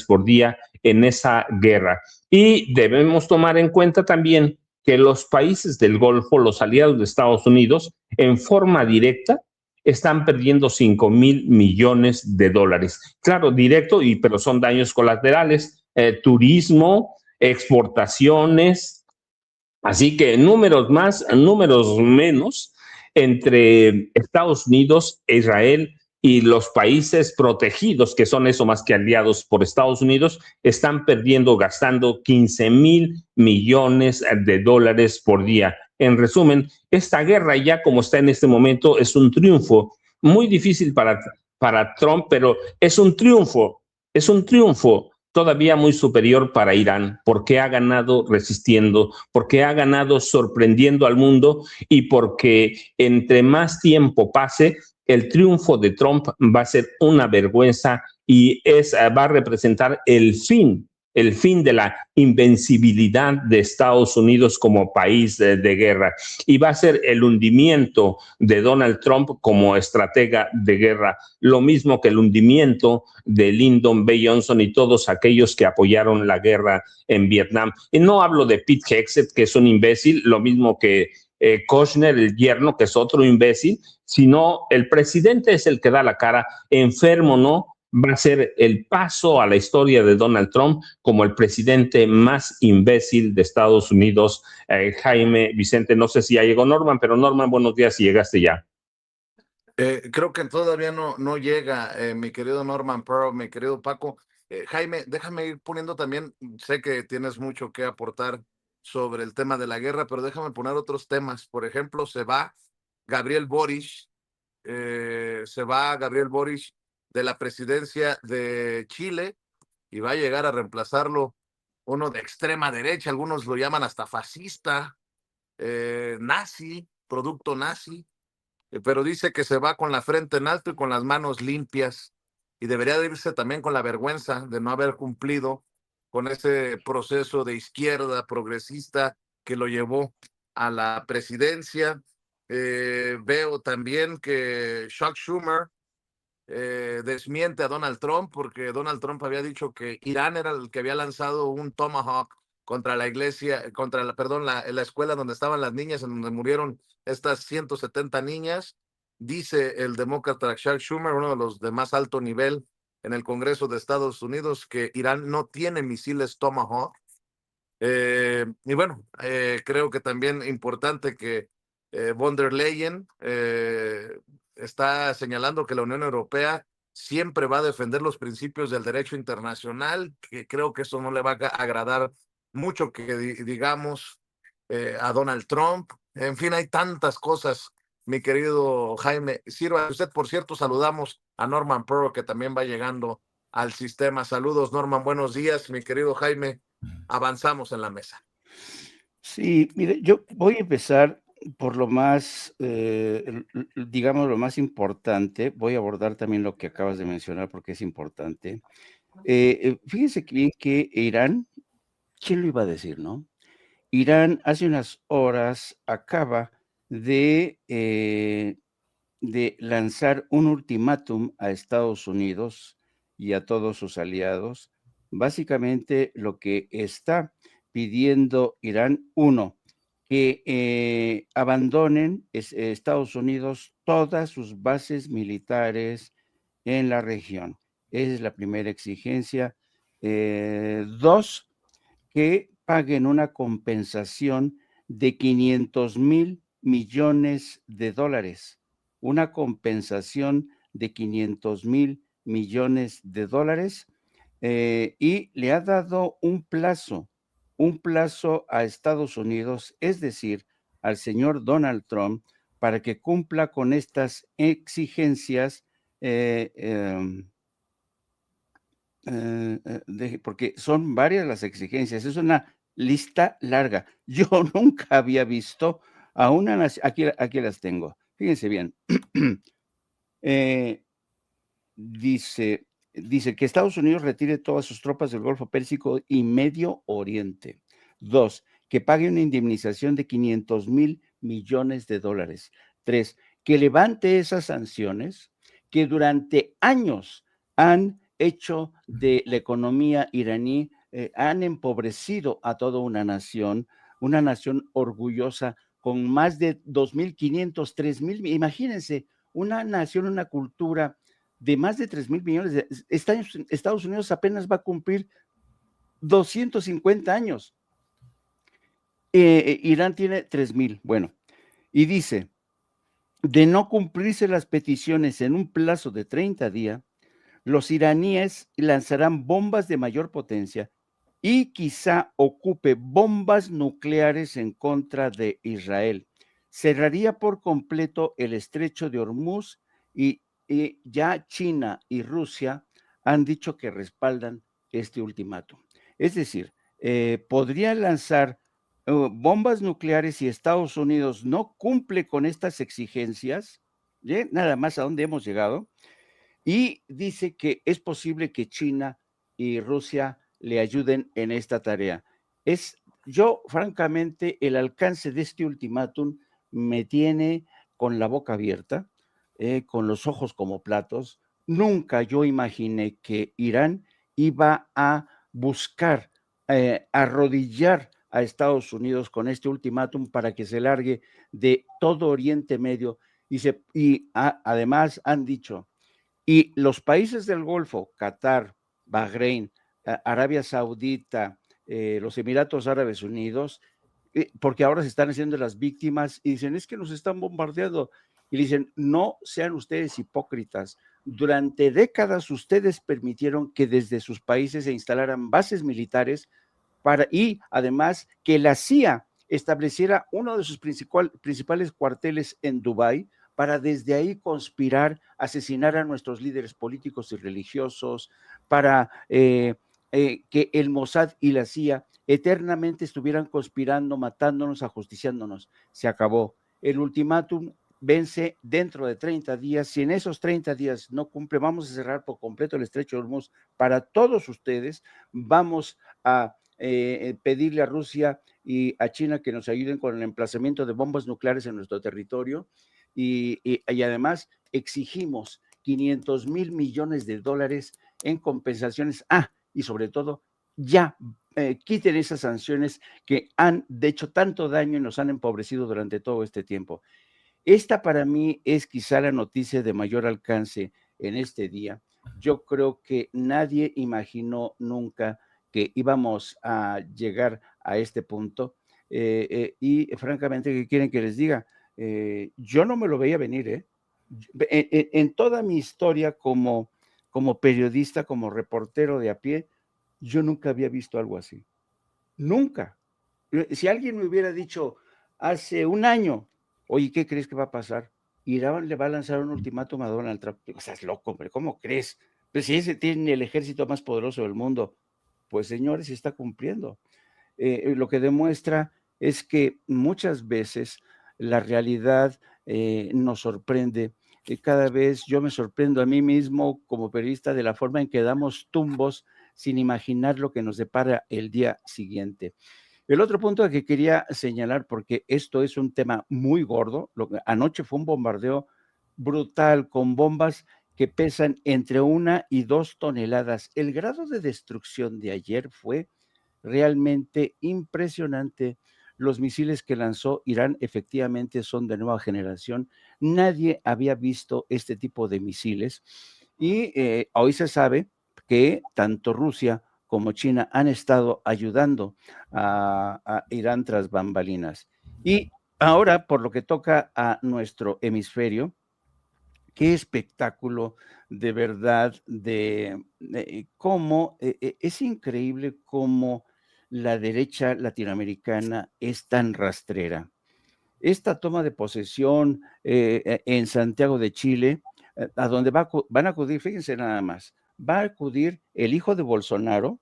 B: por día en esa guerra. Y debemos tomar en cuenta también que los países del Golfo, los aliados de Estados Unidos, en forma directa, están perdiendo $5,000 millones. Claro, directo, pero son daños colaterales: turismo, exportaciones. Así que números más, números menos, entre Estados Unidos, Israel y los países protegidos, que son eso más que aliados por Estados Unidos, están gastando $15,000 millones por día. En resumen, esta guerra, ya como está en este momento, es un triunfo muy difícil para Trump, pero es un triunfo todavía muy superior para Irán, porque ha ganado resistiendo, porque ha ganado sorprendiendo al mundo, y porque entre más tiempo pase, el triunfo de Trump va a ser una vergüenza, y va a representar el fin de la invencibilidad de Estados Unidos como país de guerra, y va a ser el hundimiento de Donald Trump como estratega de guerra, lo mismo que el hundimiento de Lyndon B. Johnson y todos aquellos que apoyaron la guerra en Vietnam. Y no hablo de Pete Hegseth, que es un imbécil, lo mismo que Kushner, el yerno, que es otro imbécil, sino el presidente es el que da la cara, enfermo no, va a ser el paso a la historia de Donald Trump como el presidente más imbécil de Estados Unidos. Jaime, Vicente, no sé si ya llegó Norman, pero Norman, buenos días, si llegaste ya.
A: Creo que todavía no llega, mi querido Norman Pearl, mi querido Paco. Jaime, déjame ir poniendo también, sé que tienes mucho que aportar sobre el tema de la guerra, pero déjame poner otros temas. Por ejemplo, se va Gabriel Boric de la presidencia de Chile, y va a llegar a reemplazarlo uno de extrema derecha, algunos lo llaman hasta fascista, nazi, producto nazi, pero dice que se va con la frente en alto y con las manos limpias, y debería de irse también con la vergüenza de no haber cumplido con ese proceso de izquierda progresista que lo llevó a la presidencia. Veo también que Chuck Schumer desmiente a Donald Trump, porque Donald Trump había dicho que Irán era el que había lanzado un Tomahawk contra la iglesia, la escuela donde estaban las niñas, en donde murieron estas 170 niñas. Dice el demócrata Chuck Schumer, uno de los de más alto nivel en el Congreso de Estados Unidos, que Irán no tiene misiles Tomahawk. Y bueno, creo que también importante que von der Leyen está señalando que la Unión Europea siempre va a defender los principios del derecho internacional, que creo que eso no le va a agradar mucho que digamos a Donald Trump. En fin, hay tantas cosas, mi querido Jaime. Sirva usted, por cierto, saludamos a Norman Pearl, que también va llegando al sistema. Saludos, Norman, buenos días, mi querido Jaime. Avanzamos en la mesa.
D: Sí, mire, yo voy a empezar por lo más, digamos, lo más importante. Voy a abordar también lo que acabas de mencionar porque es importante. Fíjense que bien que Irán, ¿quién lo iba a decir, no? Irán hace unas horas acaba de lanzar un ultimátum a Estados Unidos y a todos sus aliados. Básicamente lo que está pidiendo Irán, uno, que abandonen Estados Unidos todas sus bases militares en la región. Esa es la primera exigencia. Dos, que paguen una compensación de 500,000 millones de dólares, una compensación de 500,000 millones de dólares, y le ha dado un plazo a Estados Unidos, es decir, al señor Donald Trump, para que cumpla con estas exigencias, porque son varias las exigencias, es una lista larga. Yo nunca había visto a una nación, aquí las tengo, fíjense bien. Eh, dice que Estados Unidos retire todas sus tropas del Golfo Pérsico y Medio Oriente. Dos, que pague una indemnización de 500,000 millones de dólares. Tres, que levante esas sanciones que durante años han hecho de la economía iraní, han empobrecido a toda una nación orgullosa con más de 2,500, 3,000, imagínense, una nación, una cultura de más de 3,000 millones de Estados Unidos apenas va a cumplir 250 años. Irán tiene 3,000. Bueno, y dice, de no cumplirse las peticiones en un plazo de 30 días, los iraníes lanzarán bombas de mayor potencia y quizá ocupe bombas nucleares en contra de Israel. Cerraría por completo el estrecho de Hormuz y ya China y Rusia han dicho que respaldan este ultimátum. Es decir, podría lanzar bombas nucleares si Estados Unidos no cumple con estas exigencias. Nada más a dónde hemos llegado. Y dice que es posible que China y Rusia le ayuden en esta tarea. Yo, francamente, el alcance de este ultimátum me tiene con la boca abierta, con los ojos como platos. Nunca yo imaginé que Irán iba a buscar arrodillar a Estados Unidos con este ultimátum para que se largue de todo Oriente Medio. Además han dicho, y los países del Golfo, Qatar, Bahrein, Arabia Saudita, los Emiratos Árabes Unidos, porque ahora se están haciendo las víctimas y dicen, es que nos están bombardeando. Y dicen, no sean ustedes hipócritas. Durante décadas ustedes permitieron que desde sus países se instalaran bases militares y además que la CIA estableciera uno de sus principales cuarteles en Dubái para desde ahí conspirar, asesinar a nuestros líderes políticos y religiosos, para que el Mossad y la CIA eternamente estuvieran conspirando, matándonos, ajusticiándonos. Se acabó. El ultimátum vence dentro de 30 días. Si en esos 30 días no cumple, vamos a cerrar por completo el estrecho de Hormuz para todos ustedes. Vamos a pedirle a Rusia y a China que nos ayuden con el emplazamiento de bombas nucleares en nuestro territorio. Y además exigimos 500,000 millones de dólares en compensaciones. Y sobre todo, ya quiten esas sanciones que han hecho tanto daño y nos han empobrecido durante todo este tiempo. Esta para mí es quizá la noticia de mayor alcance en este día. Yo creo que nadie imaginó nunca que íbamos a llegar a este punto. Y francamente, ¿qué quieren que les diga? Yo no me lo veía venir. En toda mi historia como periodista, como reportero de a pie, yo nunca había visto algo así. Nunca. Si alguien me hubiera dicho hace un año, oye, ¿qué crees que va a pasar? Irán le va a lanzar un ultimátum a Donald Trump. Estás loco, hombre, ¿cómo crees? Pues si ese tiene el ejército más poderoso del mundo, pues señores, se está cumpliendo. Lo que demuestra es que muchas veces la realidad nos sorprende cada vez yo me sorprendo a mí mismo como periodista de la forma en que damos tumbos sin imaginar lo que nos depara el día siguiente. El otro punto que quería señalar, porque esto es un tema muy gordo, anoche fue un bombardeo brutal con bombas que pesan entre 1 y 2 toneladas. El grado de destrucción de ayer fue realmente impresionante. Los misiles que lanzó Irán efectivamente son de nueva generación. Nadie había visto este tipo de misiles y hoy se sabe que tanto Rusia como China han estado ayudando a Irán tras bambalinas. Y ahora, por lo que toca a nuestro hemisferio, qué espectáculo de verdad de cómo es increíble cómo la derecha latinoamericana es tan rastrera. Esta toma de posesión en Santiago de Chile, a donde van a acudir, fíjense nada más, va a acudir el hijo de Bolsonaro,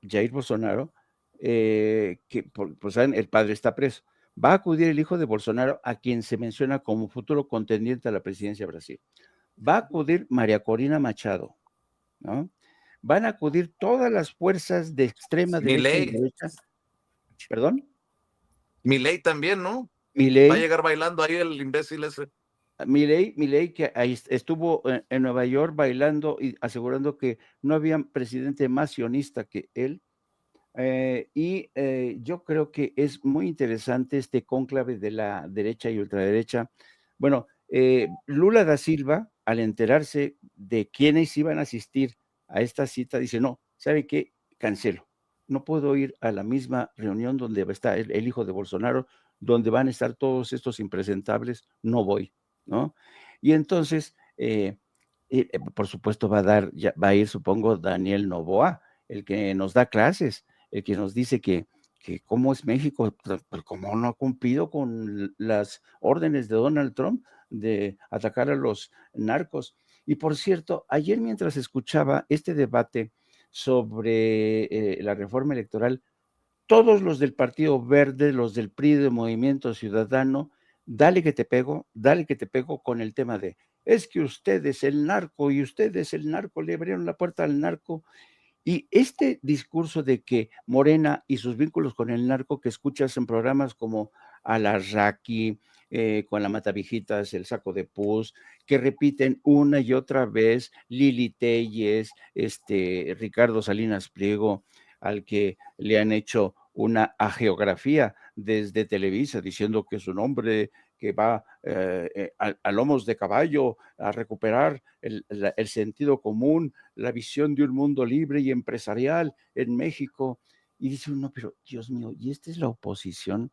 D: Jair Bolsonaro, pues saben, el padre está preso. Va a acudir el hijo de Bolsonaro, a quien se menciona como futuro contendiente a la presidencia de Brasil. Va a acudir María Corina Machado, ¿no? Van a acudir todas las fuerzas de extrema derecha y derecha. ¿Perdón?
A: Milei también, ¿no? Va a
D: Milei.
A: llegar bailando ahí el imbécil ese.
D: Milei que ahí estuvo en Nueva York bailando y asegurando que no había presidente más sionista que él. Yo creo que es muy interesante este cónclave de la derecha y ultraderecha. Bueno, Lula da Silva, al enterarse de quiénes iban a asistir a esta cita, dice, no, ¿sabe qué? Cancelo. No puedo ir a la misma reunión donde va a estar el hijo de Bolsonaro, donde van a estar todos estos impresentables, no voy, ¿no? Y entonces, por supuesto, va a ir, supongo, Daniel Noboa, el que nos da clases, el que nos dice que cómo es México, pues cómo no ha cumplido con las órdenes de Donald Trump de atacar a los narcos. Y por cierto, ayer mientras escuchaba este debate sobre la reforma electoral, todos los del Partido Verde, los del PRI, de Movimiento Ciudadano, dale que te pego con el tema de, es que ustedes el narco y ustedes el narco le abrieron la puerta al narco. Y este discurso de que Morena y sus vínculos con el narco que escuchas en programas como Alarraqui, con la Matavijitas, el Saco de Pus, que repiten una y otra vez Lili Telles, Ricardo Salinas Pliego, al que le han hecho una ageografía desde Televisa diciendo que es un hombre que va a lomos de caballo a recuperar el sentido común, la visión de un mundo libre y empresarial en México. Y dice uno, pero Dios mío, ¿y esta es la oposición?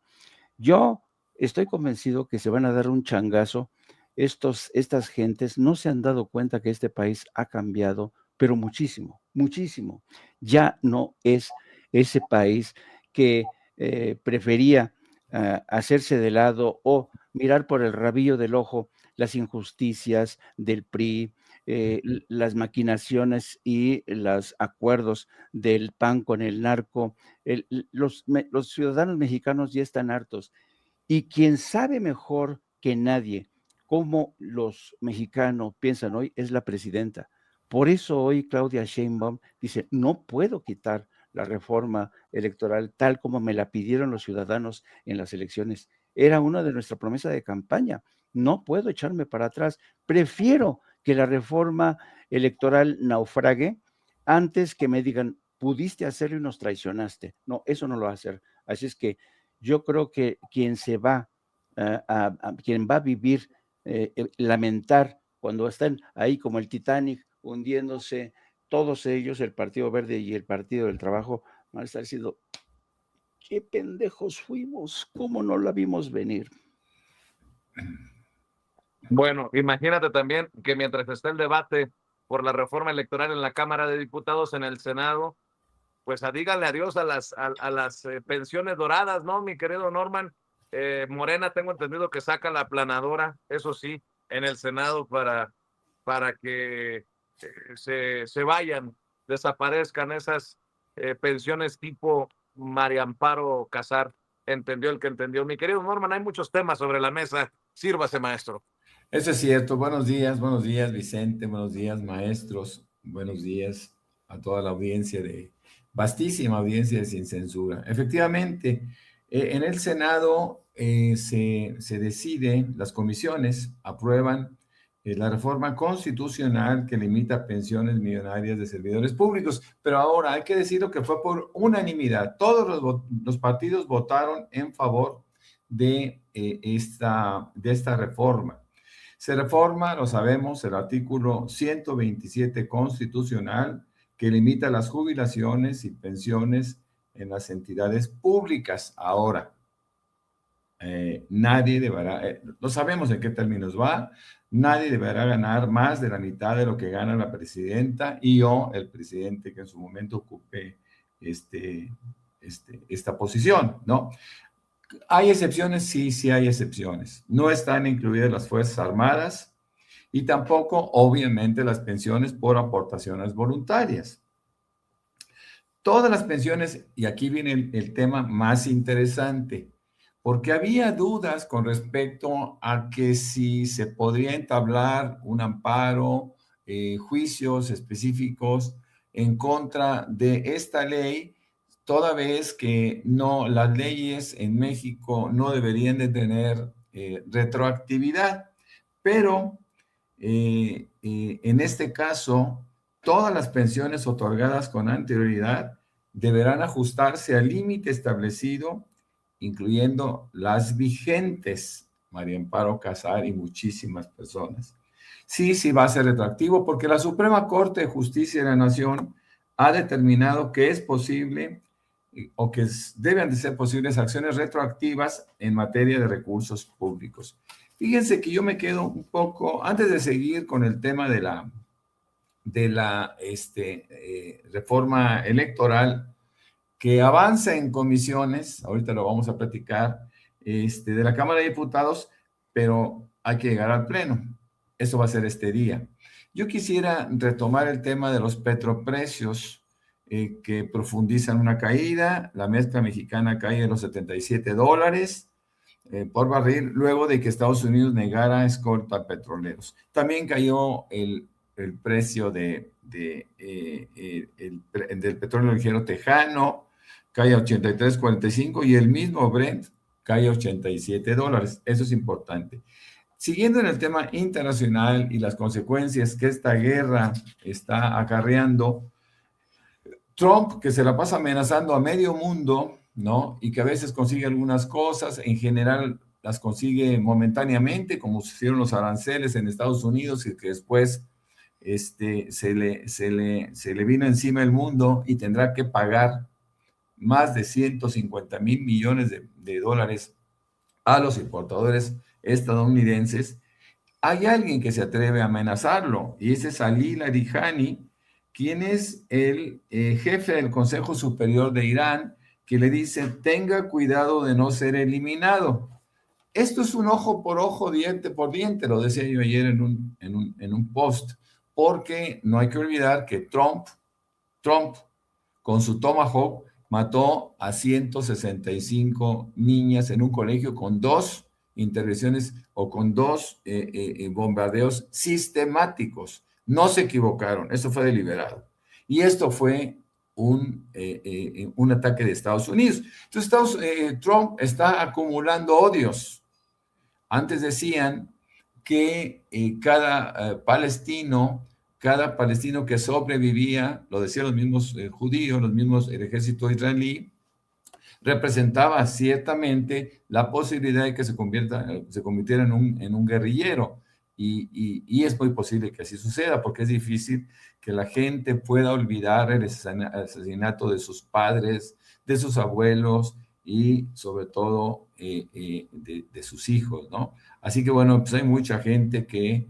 D: Yo estoy convencido que se van a dar un changazo. Estas gentes no se han dado cuenta que este país ha cambiado, pero muchísimo, muchísimo. Ya no es ese país que prefería hacerse de lado o mirar por el rabillo del ojo las injusticias del PRI, las maquinaciones y los acuerdos del PAN con el narco. Los ciudadanos mexicanos ya están hartos. Y quien sabe mejor que nadie cómo los mexicanos piensan hoy es la presidenta. Por eso hoy Claudia Sheinbaum dice, no puedo quitar la reforma electoral tal como me la pidieron los ciudadanos en las elecciones. Era una de nuestras promesas de campaña. No puedo echarme para atrás. Prefiero que la reforma electoral naufrague antes que me digan, pudiste hacerlo y nos traicionaste. No, eso no lo va a hacer. Así es que yo creo que quien se va, quien va a vivir, lamentar cuando están ahí como el Titanic hundiéndose, todos ellos, el Partido Verde y el Partido del Trabajo, van a estar diciendo, qué pendejos fuimos, cómo no la vimos venir.
A: Bueno, imagínate también que mientras está el debate por la reforma electoral en la Cámara de Diputados, en el Senado, pues díganle adiós a las pensiones doradas, ¿no, mi querido Norman? Morena, tengo entendido que saca la aplanadora, eso sí, en el Senado para que se vayan, desaparezcan esas pensiones tipo María Amparo Casar. Entendió el que entendió. Mi querido Norman, hay muchos temas sobre la mesa. Sírvase, maestro.
E: Eso es cierto. Buenos días, Vicente, buenos días, maestros, buenos días a toda la audiencia vastísima audiencia de Sin Censura. Efectivamente, en el Senado se decide, las comisiones aprueban la reforma constitucional que limita pensiones millonarias de servidores públicos, pero ahora hay que decirlo que fue por unanimidad. Todos los partidos votaron en favor de esta reforma. Se reforma, lo sabemos, el artículo 127 constitucional que limita las jubilaciones y pensiones en las entidades públicas. Ahora, nadie deberá, no sabemos en qué términos va, nadie deberá ganar más de la mitad de lo que gana la presidenta y o el presidente que en su momento ocupe esta posición, ¿no? ¿Hay excepciones? Sí, sí hay excepciones. No están incluidas las Fuerzas Armadas y tampoco, obviamente, las pensiones por aportaciones voluntarias. Todas las pensiones, y aquí viene el tema más interesante, porque había dudas con respecto a que si se podría entablar un amparo, juicios específicos en contra de esta ley, toda vez que no, las leyes en México no deberían de tener retroactividad, pero en este caso, todas las pensiones otorgadas con anterioridad deberán ajustarse al límite establecido, incluyendo las vigentes, María Amparo Casar y muchísimas personas. Sí, sí va a ser retroactivo porque la Suprema Corte de Justicia de la Nación ha determinado que es posible o que deben de ser posibles acciones retroactivas en materia de recursos públicos. Fíjense que yo me quedo un poco, antes de seguir con el tema de la reforma electoral que avanza en comisiones, ahorita lo vamos a platicar, de la Cámara de Diputados, pero hay que llegar al Pleno. Eso va a ser este día. Yo quisiera retomar el tema de los petroprecios que profundizan una caída. La mezcla mexicana cae de los $77 por barril, luego de que Estados Unidos negara escolta a petroleros. También cayó el precio del petróleo ligero tejano, cae a 83.45 y el mismo Brent cae a $87. Eso es importante. Siguiendo en el tema internacional y las consecuencias que esta guerra está acarreando, Trump, que se la pasa amenazando a medio mundo, ¿no? Y que a veces consigue algunas cosas, en general las consigue momentáneamente, como sucedieron los aranceles en Estados Unidos, y que después se le vino encima el mundo y tendrá que pagar más de 150 mil millones de dólares a los importadores estadounidenses. Hay alguien que se atreve a amenazarlo, y ese es Ali Larijani, quien es el jefe del Consejo Superior de Irán, que le dice, tenga cuidado de no ser eliminado. Esto es un ojo por ojo, diente por diente, lo decía yo ayer en un post, porque no hay que olvidar que Trump, con su Tomahawk, mató a 165 niñas en un colegio con 2 intervenciones o con 2 bombardeos sistemáticos. No se equivocaron, eso fue deliberado. Y esto fue un ataque de Estados Unidos. Entonces, Trump está acumulando odios. Antes decían que cada palestino que sobrevivía, lo decían los mismos judíos, el ejército israelí, representaba ciertamente la posibilidad de que se convirtiera en un guerrillero. Y es muy posible que así suceda, porque es difícil que la gente pueda olvidar el asesinato de sus padres, de sus abuelos y sobre todo de sus hijos, ¿no? Así que bueno, pues hay mucha gente que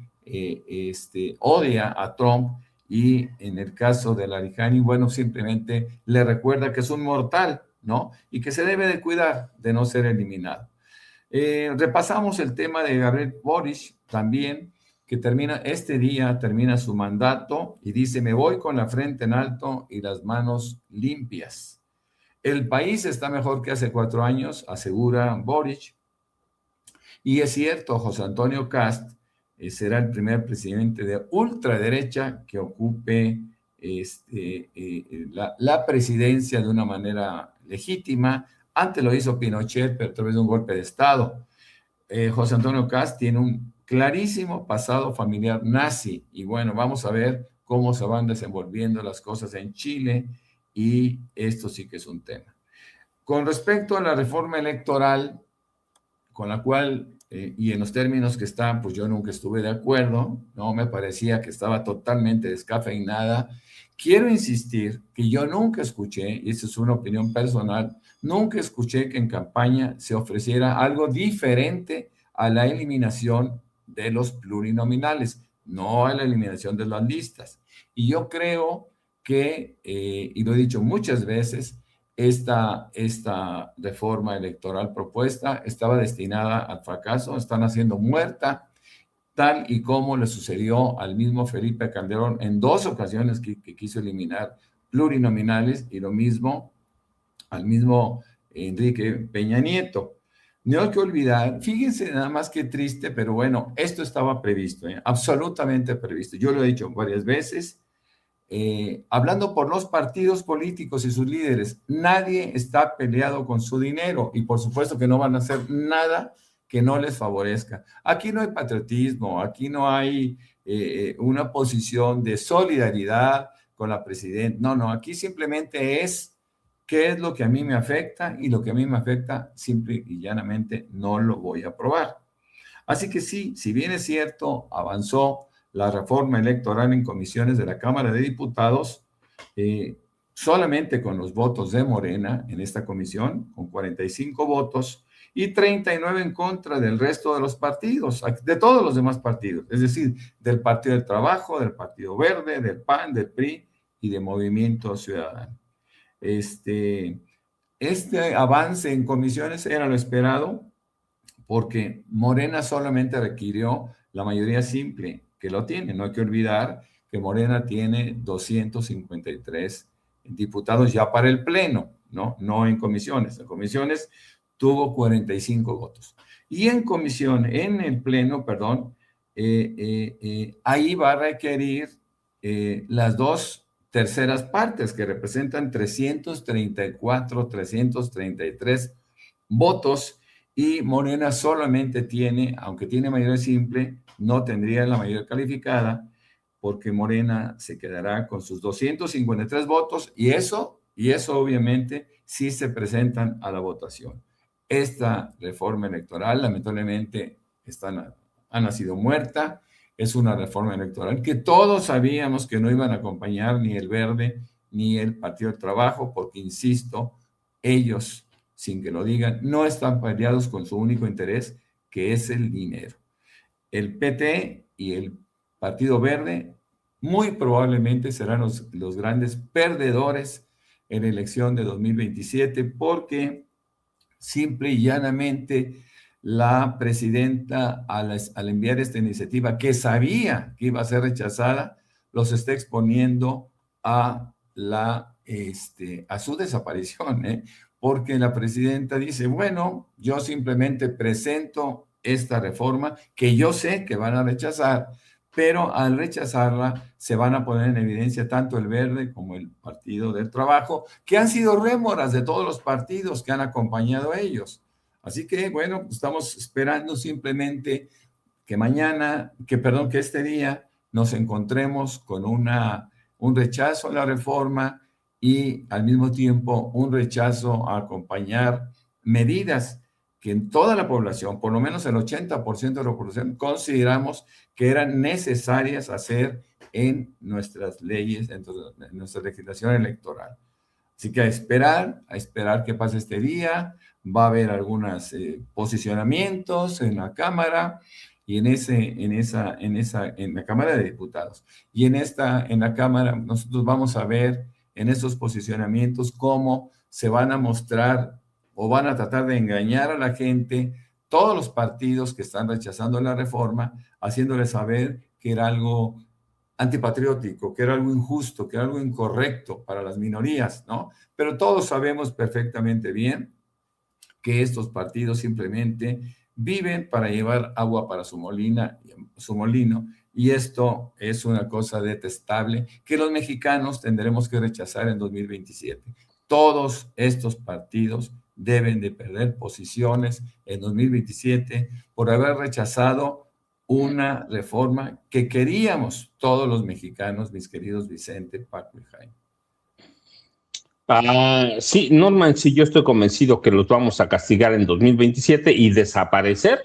E: odia a Trump, y en el caso de Larijani, bueno, simplemente le recuerda que es un mortal, ¿no? Y que se debe de cuidar de no ser eliminado. Repasamos el tema de Gabriel Boric también, que termina su mandato y dice, me voy con la frente en alto y las manos limpias. El país está mejor que hace 4 años, asegura Boric. Y es cierto, José Antonio Cast será el primer presidente de ultraderecha que ocupe la presidencia de una manera legítima. Antes lo hizo Pinochet, pero a través de un golpe de Estado. José Antonio Kast tiene un clarísimo pasado familiar nazi, y bueno, vamos a ver cómo se van desenvolviendo las cosas en Chile, y esto sí que es un tema. Con respecto a la reforma electoral, con la cual, y en los términos que está, pues yo nunca estuve de acuerdo, no me parecía que estaba totalmente descafeinada. Quiero insistir que yo nunca escuché, y esa es una opinión personal, nunca escuché que en campaña se ofreciera algo diferente a la eliminación de los plurinominales, no a la eliminación de las listas. Y yo creo que, y lo he dicho muchas veces, esta reforma electoral propuesta estaba destinada al fracaso, están haciendo muerta, tal y como le sucedió al mismo Felipe Calderón en 2 ocasiones que quiso eliminar plurinominales, y lo mismo al mismo Enrique Peña Nieto. No hay que olvidar, fíjense nada más que triste, pero bueno, esto estaba previsto, absolutamente previsto. Yo lo he dicho varias veces, hablando por los partidos políticos y sus líderes, nadie está peleado con su dinero, y por supuesto que no van a hacer nada que no les favorezca. Aquí no hay patriotismo, aquí no hay una posición de solidaridad con la presidenta. No, aquí simplemente es qué es lo que a mí me afecta, y lo que a mí me afecta simple y llanamente no lo voy a aprobar. Así que sí, si bien es cierto, avanzó la reforma electoral en comisiones de la Cámara de Diputados, solamente con los votos de Morena en esta comisión, con 45 votos, y 39 en contra del resto de los partidos, de todos los demás partidos, es decir, del Partido del Trabajo, del Partido Verde, del PAN, del PRI y de Movimiento Ciudadano. Este avance en comisiones era lo esperado, porque Morena solamente requirió la mayoría simple, que lo tiene. No hay que olvidar que Morena tiene 253 diputados ya para el Pleno, no en comisiones. En comisiones tuvo 45 votos. Y en el Pleno, ahí va a requerir las 2/3 partes, que representan 333 votos, y Morena solamente tiene, aunque tiene mayoría simple, no tendría la mayoría calificada, porque Morena se quedará con sus 253 votos, y eso obviamente sí se presentan a la votación. Esta reforma electoral, lamentablemente, ha nacido muerta. Es una reforma electoral que todos sabíamos que no iban a acompañar ni el Verde ni el Partido del Trabajo, porque, insisto, ellos, sin que lo digan, no están peleados con su único interés, que es el dinero. El PT y el Partido Verde muy probablemente serán los grandes perdedores en la elección de 2027, porque simple y llanamente la presidenta, al enviar esta iniciativa, que sabía que iba a ser rechazada, los está exponiendo a su desaparición, porque la presidenta dice, bueno, yo simplemente presento esta reforma que yo sé que van a rechazar, pero al rechazarla se van a poner en evidencia tanto el Verde como el Partido del Trabajo, que han sido rémoras de todos los partidos que han acompañado a ellos. Así que, bueno, estamos esperando simplemente que que este día nos encontremos con un rechazo a la reforma, y al mismo tiempo un rechazo a acompañar medidas que en toda la población, por lo menos el 80% de la población, consideramos que eran necesarias hacer en nuestras leyes, en nuestra legislación electoral. Así que a esperar que pase este día. Va a haber algunos posicionamientos en la Cámara, y en la Cámara de Diputados. Y en la Cámara nosotros vamos a ver en estos posicionamientos cómo se van a mostrar o van a tratar de engañar a la gente todos los partidos que están rechazando la reforma, haciéndoles saber que era algo antipatriótico, que era algo injusto, que era algo incorrecto para las minorías, ¿no? Pero todos sabemos perfectamente bien que estos partidos simplemente viven para llevar agua para su molino, y esto es una cosa detestable que los mexicanos tendremos que rechazar en 2027. Todos estos partidos deben de perder posiciones en 2027 por haber rechazado una reforma que queríamos todos los mexicanos, mis queridos Vicente, Paco y Jaime.
B: Sí, Norman, sí, yo estoy convencido que los vamos a castigar en 2027 y desaparecer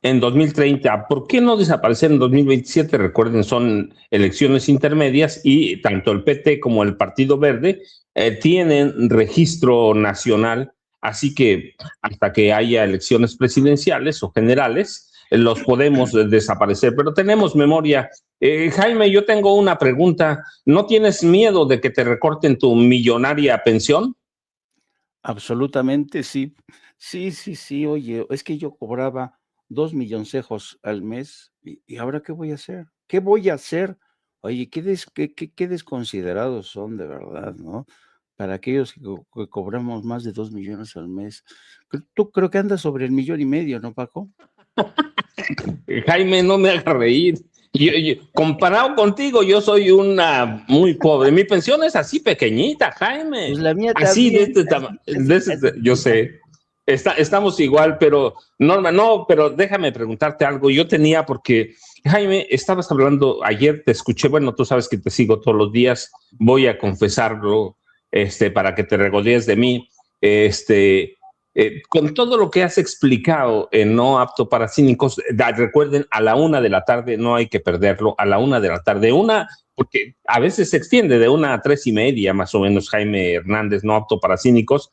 B: en 2030. ¿Por qué no desaparecer en 2027? Recuerden, son elecciones intermedias y tanto el PT como el Partido Verde tienen registro nacional, así que hasta que haya elecciones presidenciales o generales, los podemos desaparecer, pero tenemos memoria. Jaime, yo tengo una pregunta. ¿No tienes miedo de que te recorten tu millonaria pensión?
D: Absolutamente sí. Sí. Oye, es que yo cobraba 2 milloncejos al mes y ahora ¿qué voy a hacer? ¿Qué voy a hacer? Oye, qué desconsiderados son de verdad, ¿no? Para aquellos que cobramos más de 2 millones al mes. Tú creo que andas sobre el 1,5 millones, ¿no, Paco?
B: Jaime, no me hagas reír. Comparado contigo, yo soy una muy pobre. Mi pensión es así pequeñita, Jaime.
D: Pues la mía
B: Así de
D: también,
B: este tamaño.
D: así
B: Yo sé. Estamos igual, pero Norma, no, pero déjame preguntarte algo. Yo tenía, porque Jaime, estabas hablando ayer, te escuché, bueno, tú sabes que te sigo todos los días, voy a confesarlo, para que te regodees de mí. Con todo lo que has explicado en No Apto para Cínicos, recuerden, a la 1 de la tarde, no hay que perderlo, a la 1 de la tarde, porque a veces se extiende de 1 a 3:30, más o menos, Jaime Hernández, No Apto para Cínicos.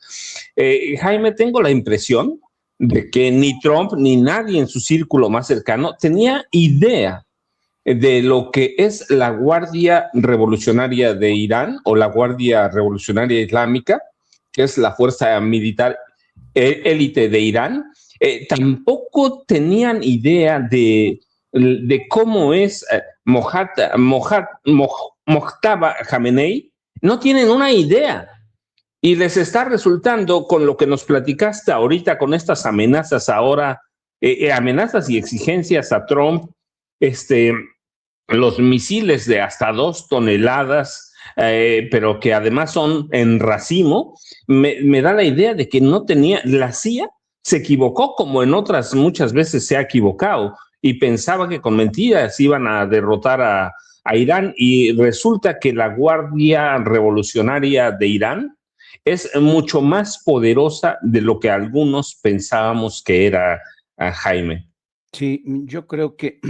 B: Jaime, tengo la impresión de que ni Trump ni nadie en su círculo más cercano tenía idea de lo que es la Guardia Revolucionaria de Irán o la Guardia Revolucionaria Islámica, que es la fuerza militar élite de Irán. Tampoco tenían idea de cómo es Mojtaba Khamenei. No tienen una idea. Y les está resultando, con lo que nos platicaste ahorita, con estas amenazas ahora, amenazas y exigencias a Trump, los misiles de hasta 2 toneladas, pero que además son en racimo, me da la idea de que no tenía, la CIA se equivocó como en otras muchas veces se ha equivocado y pensaba que con mentiras iban a derrotar a Irán, y resulta que la Guardia Revolucionaria de Irán es mucho más poderosa de lo que algunos pensábamos que era, Jaime.
D: Sí, yo creo que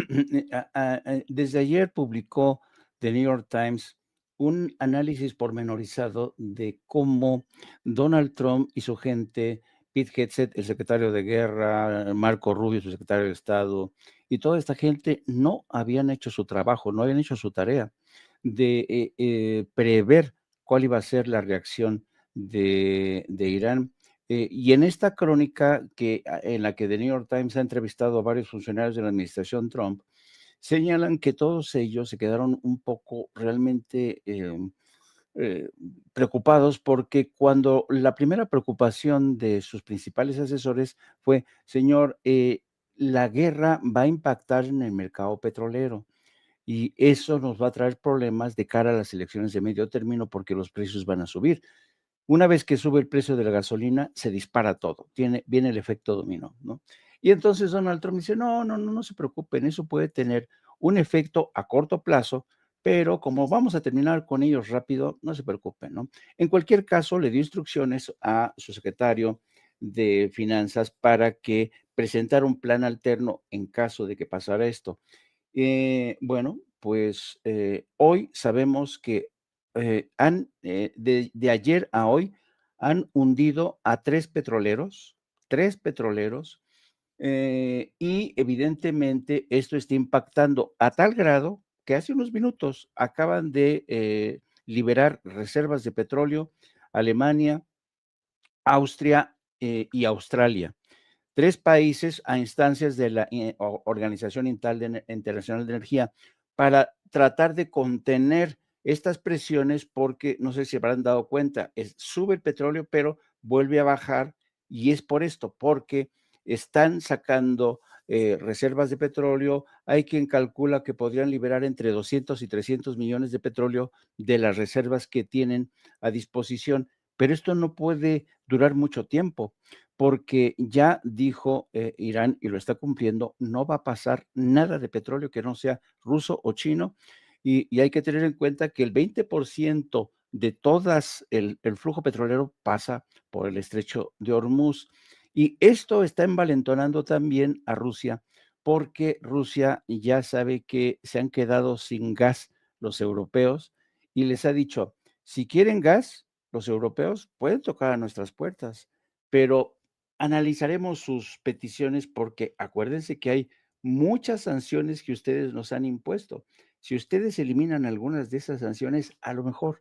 D: desde ayer publicó The New York Times un análisis pormenorizado de cómo Donald Trump y su gente, Pete Hegseth, el secretario de Guerra, Marco Rubio, su secretario de Estado, y toda esta gente no habían hecho su trabajo, no habían hecho su tarea de prever cuál iba a ser la reacción de Irán. Y en esta crónica en la que The New York Times ha entrevistado a varios funcionarios de la administración Trump, señalan que todos ellos se quedaron un poco realmente preocupados, porque cuando la primera preocupación de sus principales asesores fue: señor, la guerra va a impactar en el mercado petrolero y eso nos va a traer problemas de cara a las elecciones de medio término porque los precios van a subir. Una vez que sube el precio de la gasolina, se dispara todo, viene el efecto dominó, ¿no? Y entonces Donald Trump dice: no se preocupen, eso puede tener un efecto a corto plazo, pero como vamos a terminar con ellos rápido, no se preocupen, ¿no? En cualquier caso, le dio instrucciones a su secretario de Finanzas para que presentara un plan alterno en caso de que pasara esto. Bueno, pues hoy sabemos que de ayer a hoy han hundido a tres petroleros, y evidentemente esto está impactando a tal grado que hace unos minutos acaban de liberar reservas de petróleo Alemania, Austria y Australia. 3 países a instancias de la Organización Internacional de Energía para tratar de contener estas presiones, porque no sé si habrán dado cuenta, sube el petróleo, pero vuelve a bajar, y es por esto, porque están sacando reservas de petróleo. Hay quien calcula que podrían liberar entre 200 y 300 millones de petróleo de las reservas que tienen a disposición, pero esto no puede durar mucho tiempo, porque ya dijo Irán, y lo está cumpliendo, no va a pasar nada de petróleo que no sea ruso o chino, y hay que tener en cuenta que el 20% de todas el flujo petrolero pasa por el estrecho de Hormuz. Y esto está envalentonando también a Rusia, porque Rusia ya sabe que se han quedado sin gas los europeos y les ha dicho, si quieren gas, los europeos pueden tocar a nuestras puertas, pero analizaremos sus peticiones porque acuérdense que hay muchas sanciones que ustedes nos han impuesto. Si ustedes eliminan algunas de esas sanciones, a lo mejor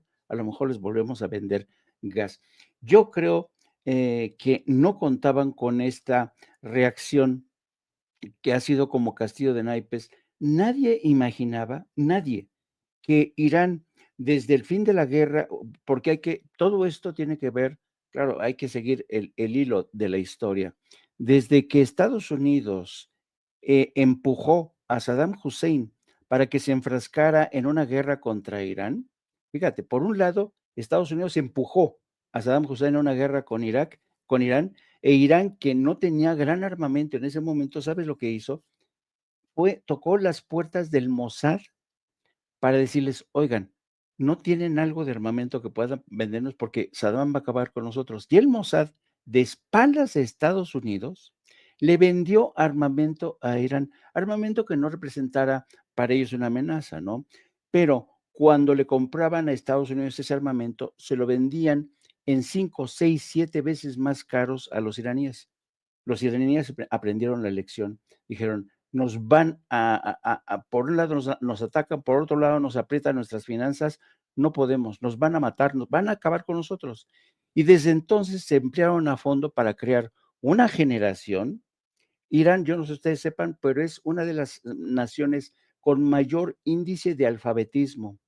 D: les volvemos a vender gas. Yo creo que no contaban con esta reacción que ha sido como castillo de naipes. Nadie imaginaba, nadie, que Irán, desde el fin de la guerra, porque todo esto tiene que ver, claro, hay que seguir el hilo de la historia. Desde que Estados Unidos empujó a Saddam Hussein para que se enfrascara en una guerra contra Irán, fíjate, por un lado, Estados Unidos empujó a Saddam Hussein a una guerra con con Irán, e Irán, que no tenía gran armamento en ese momento, ¿sabes lo que hizo? Tocó las puertas del Mossad para decirles, oigan, no tienen algo de armamento que puedan vendernos porque Saddam va a acabar con nosotros. Y el Mossad, de espaldas de Estados Unidos, le vendió armamento a Irán, armamento que no representara para ellos una amenaza, ¿no? Pero cuando le compraban a Estados Unidos ese armamento, se lo vendían en 5, 6, 7 veces más caros a los iraníes. Los iraníes aprendieron la lección, dijeron, nos van por un lado nos atacan, por otro lado nos aprietan nuestras finanzas, no podemos, nos van a matar, nos van a acabar con nosotros. Y desde entonces se emplearon a fondo para crear una generación. Irán, yo no sé si ustedes sepan, pero es una de las naciones con mayor índice de alfabetismo.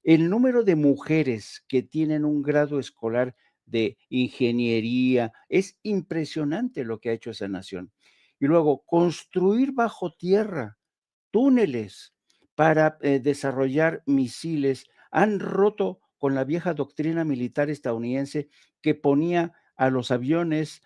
D: El número de mujeres que tienen un grado escolar de ingeniería es impresionante lo que ha hecho esa nación. Y luego, construir bajo tierra túneles para desarrollar misiles. Han roto con la vieja doctrina militar estadounidense que ponía a los aviones,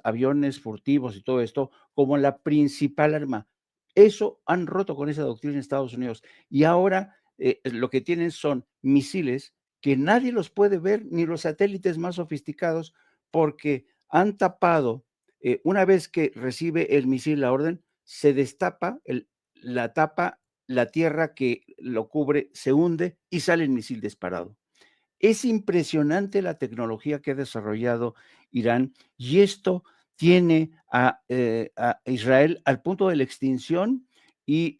D: aviones furtivos y todo esto como la principal arma. Eso han roto con esa doctrina en Estados Unidos. Y ahora lo que tienen son misiles que nadie los puede ver, ni los satélites más sofisticados, porque han tapado, una vez que recibe el misil la orden, se destapa la tapa, la tierra que lo cubre se hunde y sale el misil disparado. Es impresionante la tecnología que ha desarrollado Irán y esto tiene a Israel al punto de la extinción y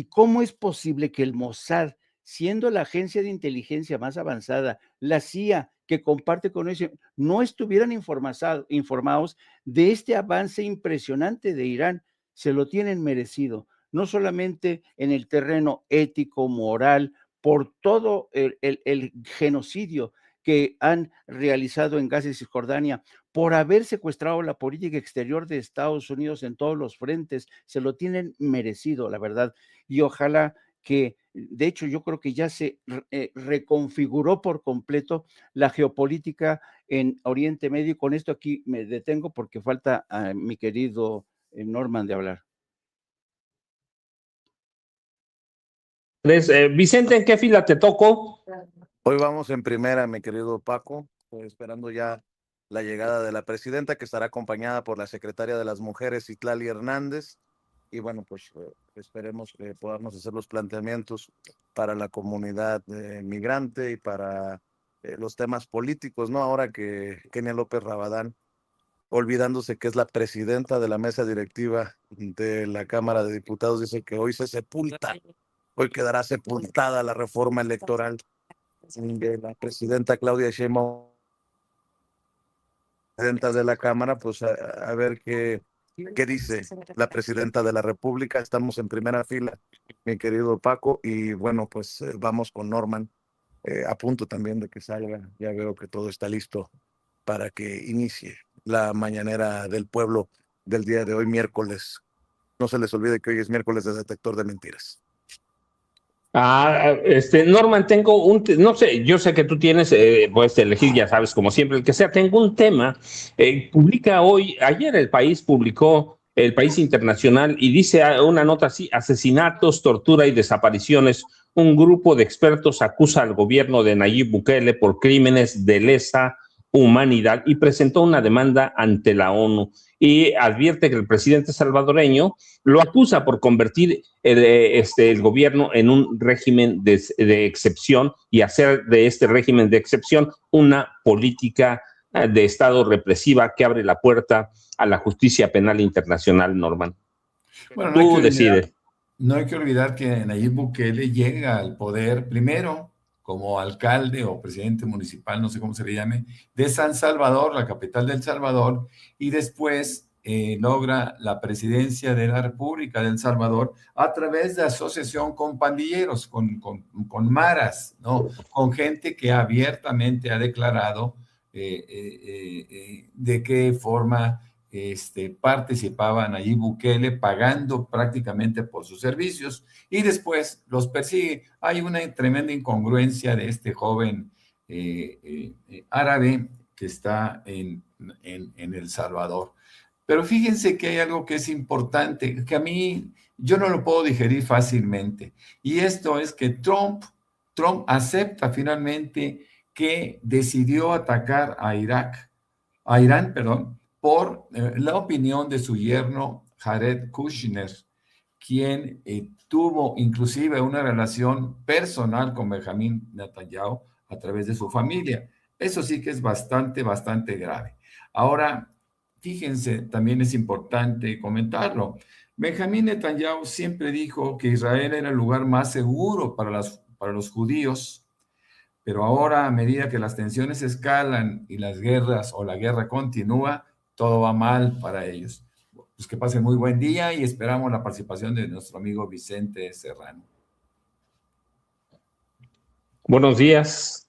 D: cómo es posible que el Mossad, siendo la agencia de inteligencia más avanzada, la CIA que comparte con ellos, no estuvieran informados de este avance impresionante de Irán. Se lo tienen merecido, no solamente en el terreno ético, moral, por todo el genocidio que han realizado en Gaza y Cisjordania, por haber secuestrado la política exterior de Estados Unidos en todos los frentes, se lo tienen merecido, la verdad. Y ojalá que, de hecho, yo creo que ya se reconfiguró por completo la geopolítica en Oriente Medio. Y con esto aquí me detengo porque falta a mi querido Norman de hablar.
B: Vicente, ¿en qué fila te tocó?
A: Hoy vamos en primera, mi querido Paco, esperando ya la llegada de la presidenta, que estará acompañada por la secretaria de las Mujeres, Citlali Hernández. Y bueno, pues esperemos que podamos hacer los planteamientos para la comunidad migrante y para los temas políticos, ¿no? Ahora que Kenia López Rabadán, olvidándose que es la presidenta de la mesa directiva de la Cámara de Diputados, dice que hoy se sepulta, hoy quedará sepultada la reforma electoral de la presidenta Claudia Sheinbaum, presidenta de la Cámara, pues a ver qué dice la presidenta de la República. Estamos en primera fila, mi querido Paco, y bueno, pues vamos con Norman, a punto también de que salga. Ya veo que todo está listo para que inicie la mañanera del pueblo. del día de hoy, miércoles. No se les olvide que hoy es miércoles de detector de mentiras.
B: Norman, tengo no sé, yo sé que tú tienes, puedes elegir, ya sabes, como siempre, el que sea. Tengo un tema, ayer El País publicó, El País Internacional, y dice una nota así: asesinatos, tortura y desapariciones. Un grupo de expertos acusa al gobierno de Nayib Bukele por crímenes de lesa humanidad y presentó una demanda ante la ONU, y advierte que el presidente salvadoreño lo acusa por convertir el gobierno en un régimen de excepción y hacer de este régimen de excepción una política de Estado represiva que abre la puerta a la justicia penal internacional, Norman.
E: Bueno,
B: Tú decides.
E: no hay que olvidar que Nayib Bukele llega al poder primero como alcalde o presidente municipal, no sé cómo se le llame, de San Salvador, la capital del Salvador, y después logra la presidencia de la República del Salvador a través de asociación con pandilleros, con maras, ¿no? Con gente que abiertamente ha declarado de qué forma participaba Nayib Bukele pagando prácticamente por sus servicios, y después los persigue. Hay una tremenda incongruencia de este joven árabe que está en El Salvador. Pero fíjense que hay algo que es importante, que a mí yo no lo puedo digerir fácilmente, y esto es que Trump acepta finalmente que decidió atacar a Irán, por la opinión de su yerno Jared Kushner, quien tuvo inclusive una relación personal con Benjamín Netanyahu a través de su familia. Eso sí que es bastante, bastante grave. Ahora, fíjense, también es importante comentarlo. Benjamín Netanyahu siempre dijo que Israel era el lugar más seguro para los judíos, pero ahora, a medida que las tensiones escalan y las guerras o la guerra continúa, todo va mal para ellos. Pues que pasen muy buen día y esperamos la participación de nuestro amigo Vicente Serrano.
B: Buenos días.